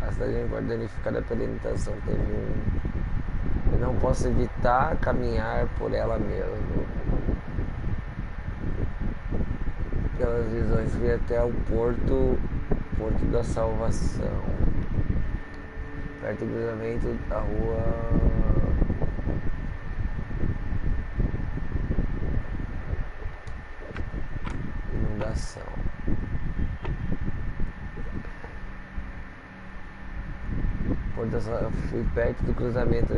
A cidade não importa, danificada pela imitação. Teve um... Eu não posso evitar caminhar por ela mesmo. Aquelas visões que até o Porto da Salvação. Perto do cruzamento da rua... Inundação. Porto da Salvação, fui perto do cruzamento.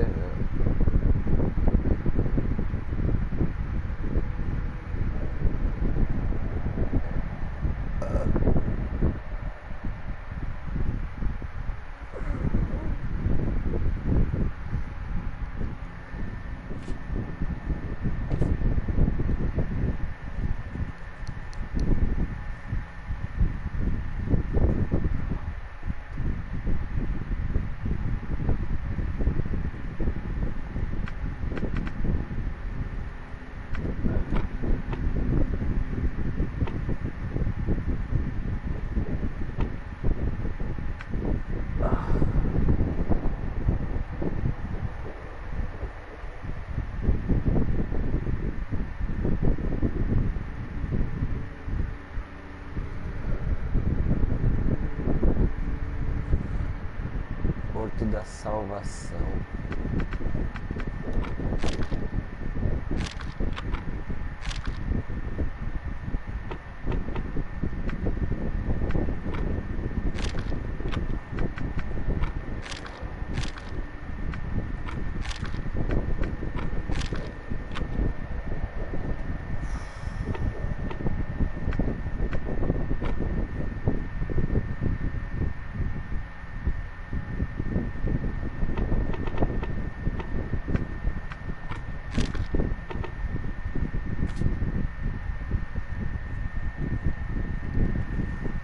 Porto da Salvação.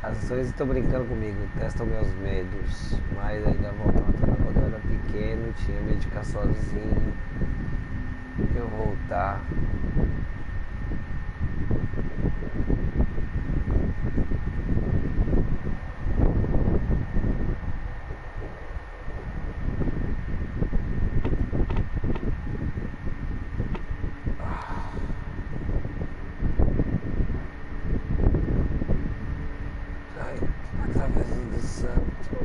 As ações estão brincando comigo, testam meus medos, mas ainda voltam atrás. Quando eu era pequeno, tinha medo de ficar sozinho. Eu voltar. Através do santo.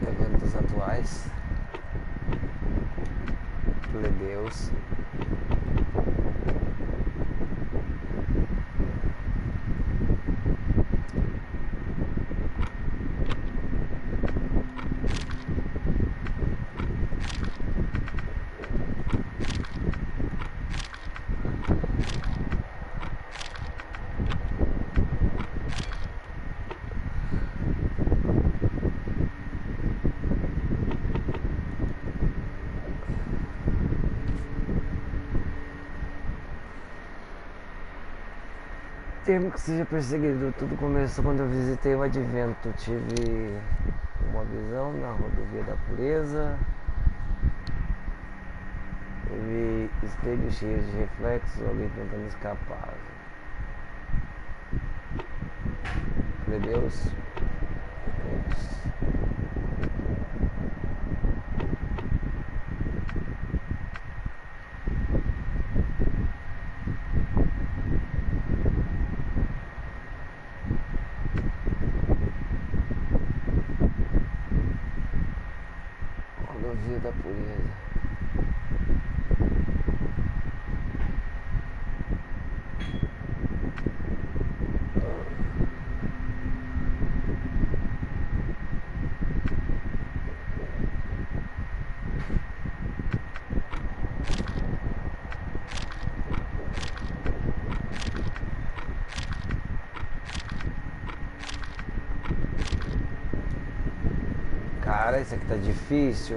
Eventos atuais. Plebeus. Temo que seja perseguido. Tudo começou quando eu visitei o Advento. Tive uma visão na rodovia da pureza. Eu vi espelhos cheios de reflexos, alguém tentando escapar. Falei, Deus. Rodovia da pureza. Cara, isso aqui tá difícil.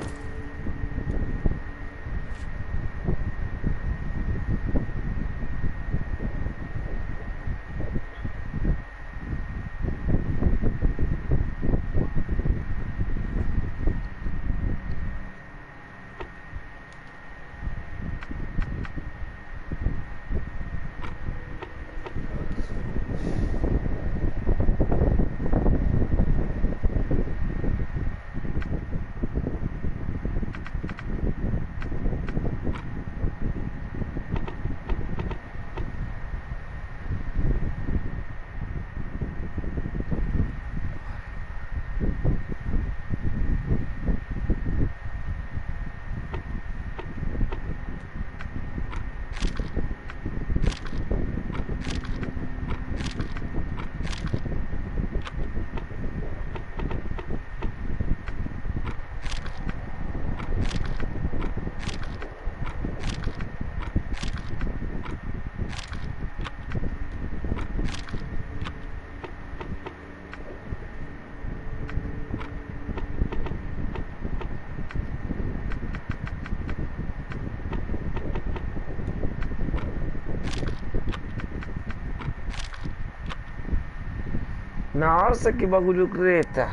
Nossa, que bagulho treta.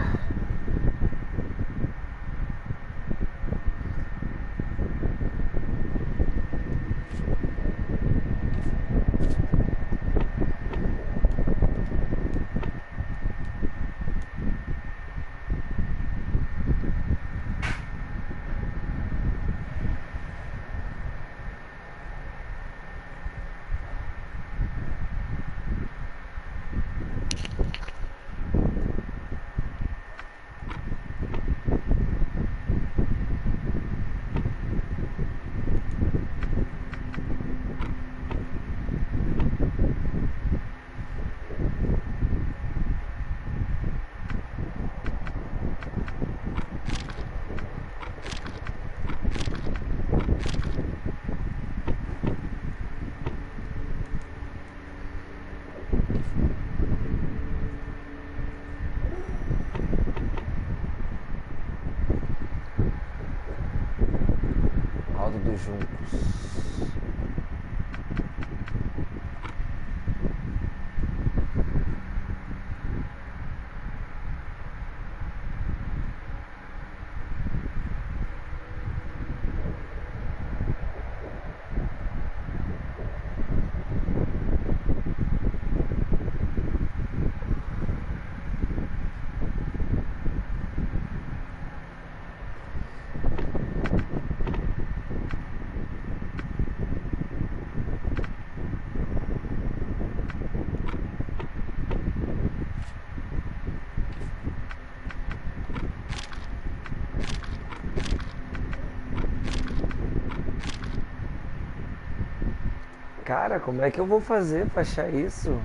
Alto dos Juncos. Cara, como é que eu vou fazer pra achar isso?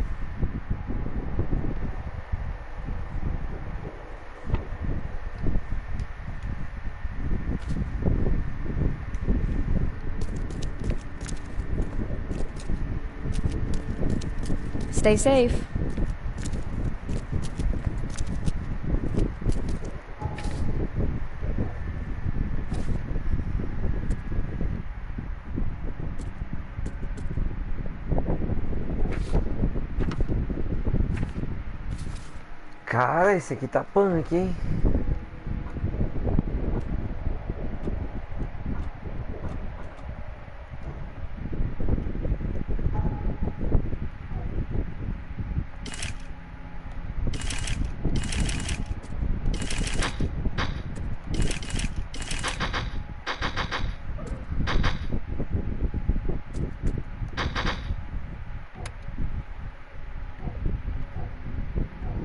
Stay safe. Cara, esse aqui tá punk, hein?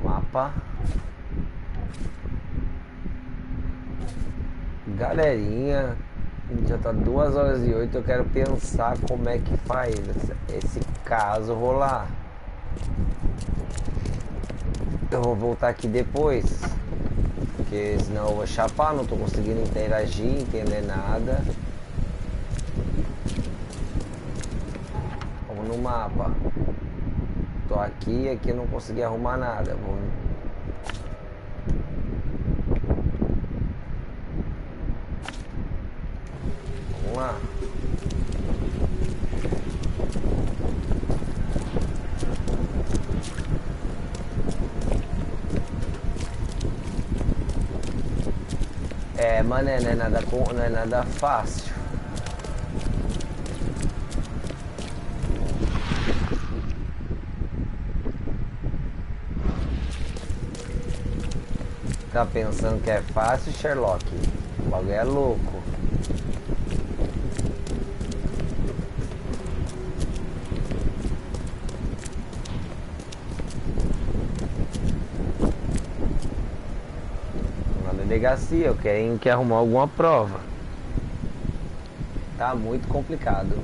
Mapa. Galerinha, já tá 2h08. Eu quero pensar como é que faz esse caso rolar. Eu vou voltar aqui depois, porque senão eu vou chapar. Não tô conseguindo interagir, entender nada. Vamos no mapa. Tô aqui, aqui eu não consegui arrumar nada. Vamos lá. Mané, não é nada fácil. Tá pensando que é fácil, Sherlock? O bagulho é louco. Delegacia, eu quero arrumar alguma prova. Tá muito complicado.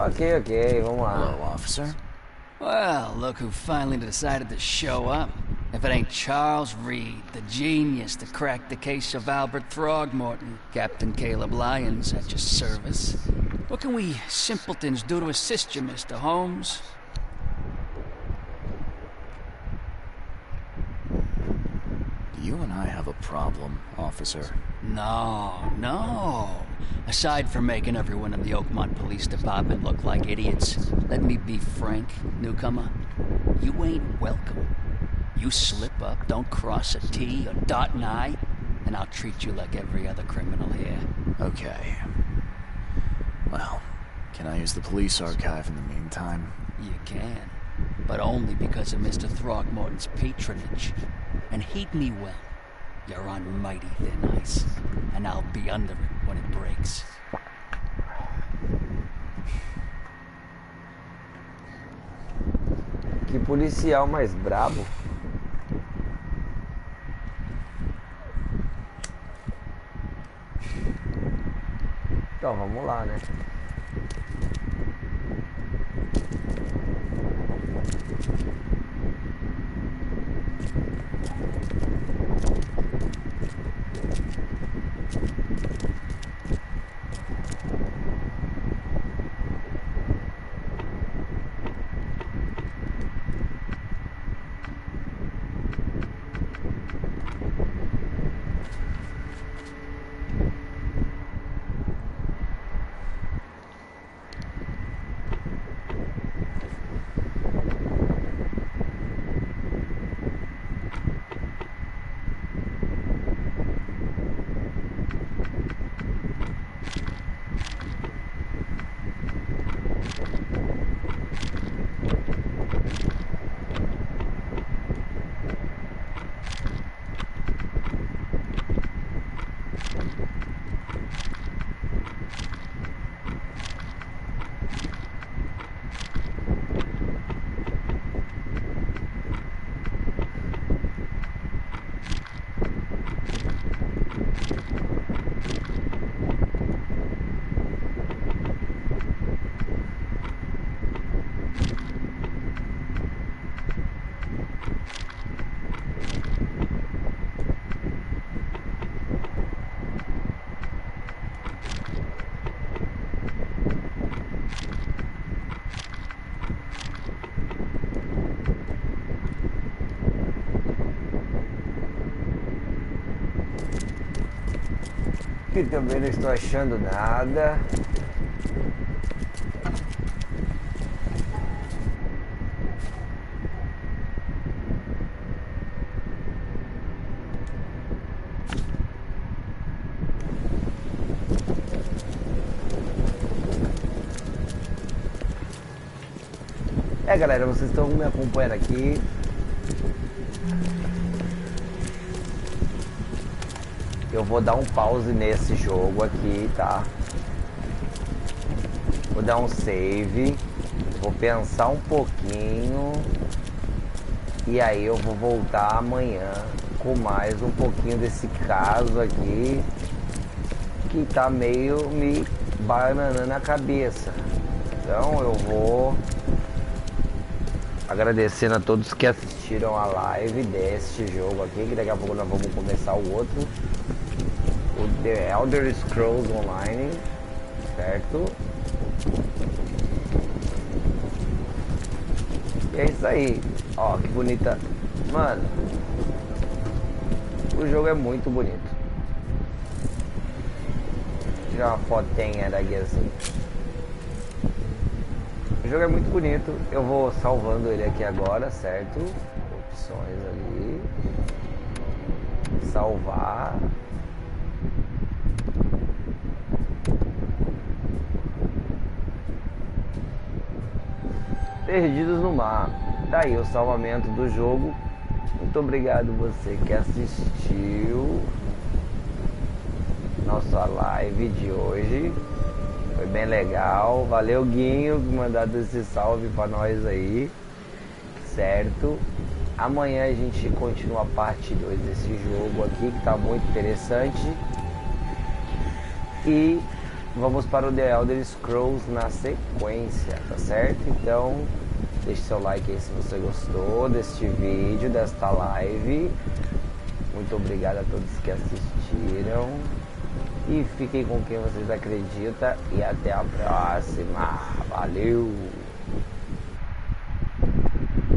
Okay, vamos lá. Hello, officer. Well, look who finally decided to show up. If it ain't Charles Reed, the genius that cracked the case of Albert Throgmorton, Captain Caleb Lyons at your service. What can we simpletons do to assist you, Mr. Holmes? You and I have a problem, officer. No. Aside from making everyone in the Oakmont Police Department look like idiots, let me be frank, newcomer. You ain't welcome. You slip up, don't cross a T or dot an I, and I'll treat you like every other criminal here. Okay. Well, can I use the police archive in the meantime? You can, but only because of Mr. Throgmorton's patronage. And heed me well. You're on mighty thin ice, and I'll be under it when it breaks. Que policial mais brabo. Então, vamos lá, né? Aqui também não estou achando nada. Galera, vocês estão me acompanhando aqui. Eu vou dar um pause nesse jogo aqui, tá? Vou dar um save. Vou pensar um pouquinho. E aí eu vou voltar amanhã com mais um pouquinho desse caso aqui, que tá meio me bananando a cabeça. Então eu vou agradecendo a todos que assistiram a live deste jogo aqui, que daqui a pouco nós vamos começar o outro, o The Elder Scrolls Online, certo? E é isso aí, ó, que bonita, mano, o jogo é muito bonito. Vou tirar uma fotinha daqui assim. O jogo é muito bonito, eu vou salvando ele aqui agora, certo? Opções ali. Salvar. Perdidos no Mar. Tá aí o salvamento do jogo. Muito obrigado você que assistiu nossa live de hoje. Foi bem legal. Valeu, Guinho, por mandar esse salve pra nós aí. Certo? Amanhã a gente continua a parte 2 desse jogo aqui, que tá muito interessante. E vamos para o The Elder Scrolls na sequência, tá certo? Então, deixe seu like aí se você gostou deste vídeo, desta live. Muito obrigado a todos que assistiram. E fiquem com quem vocês acreditam. E até a próxima. Valeu!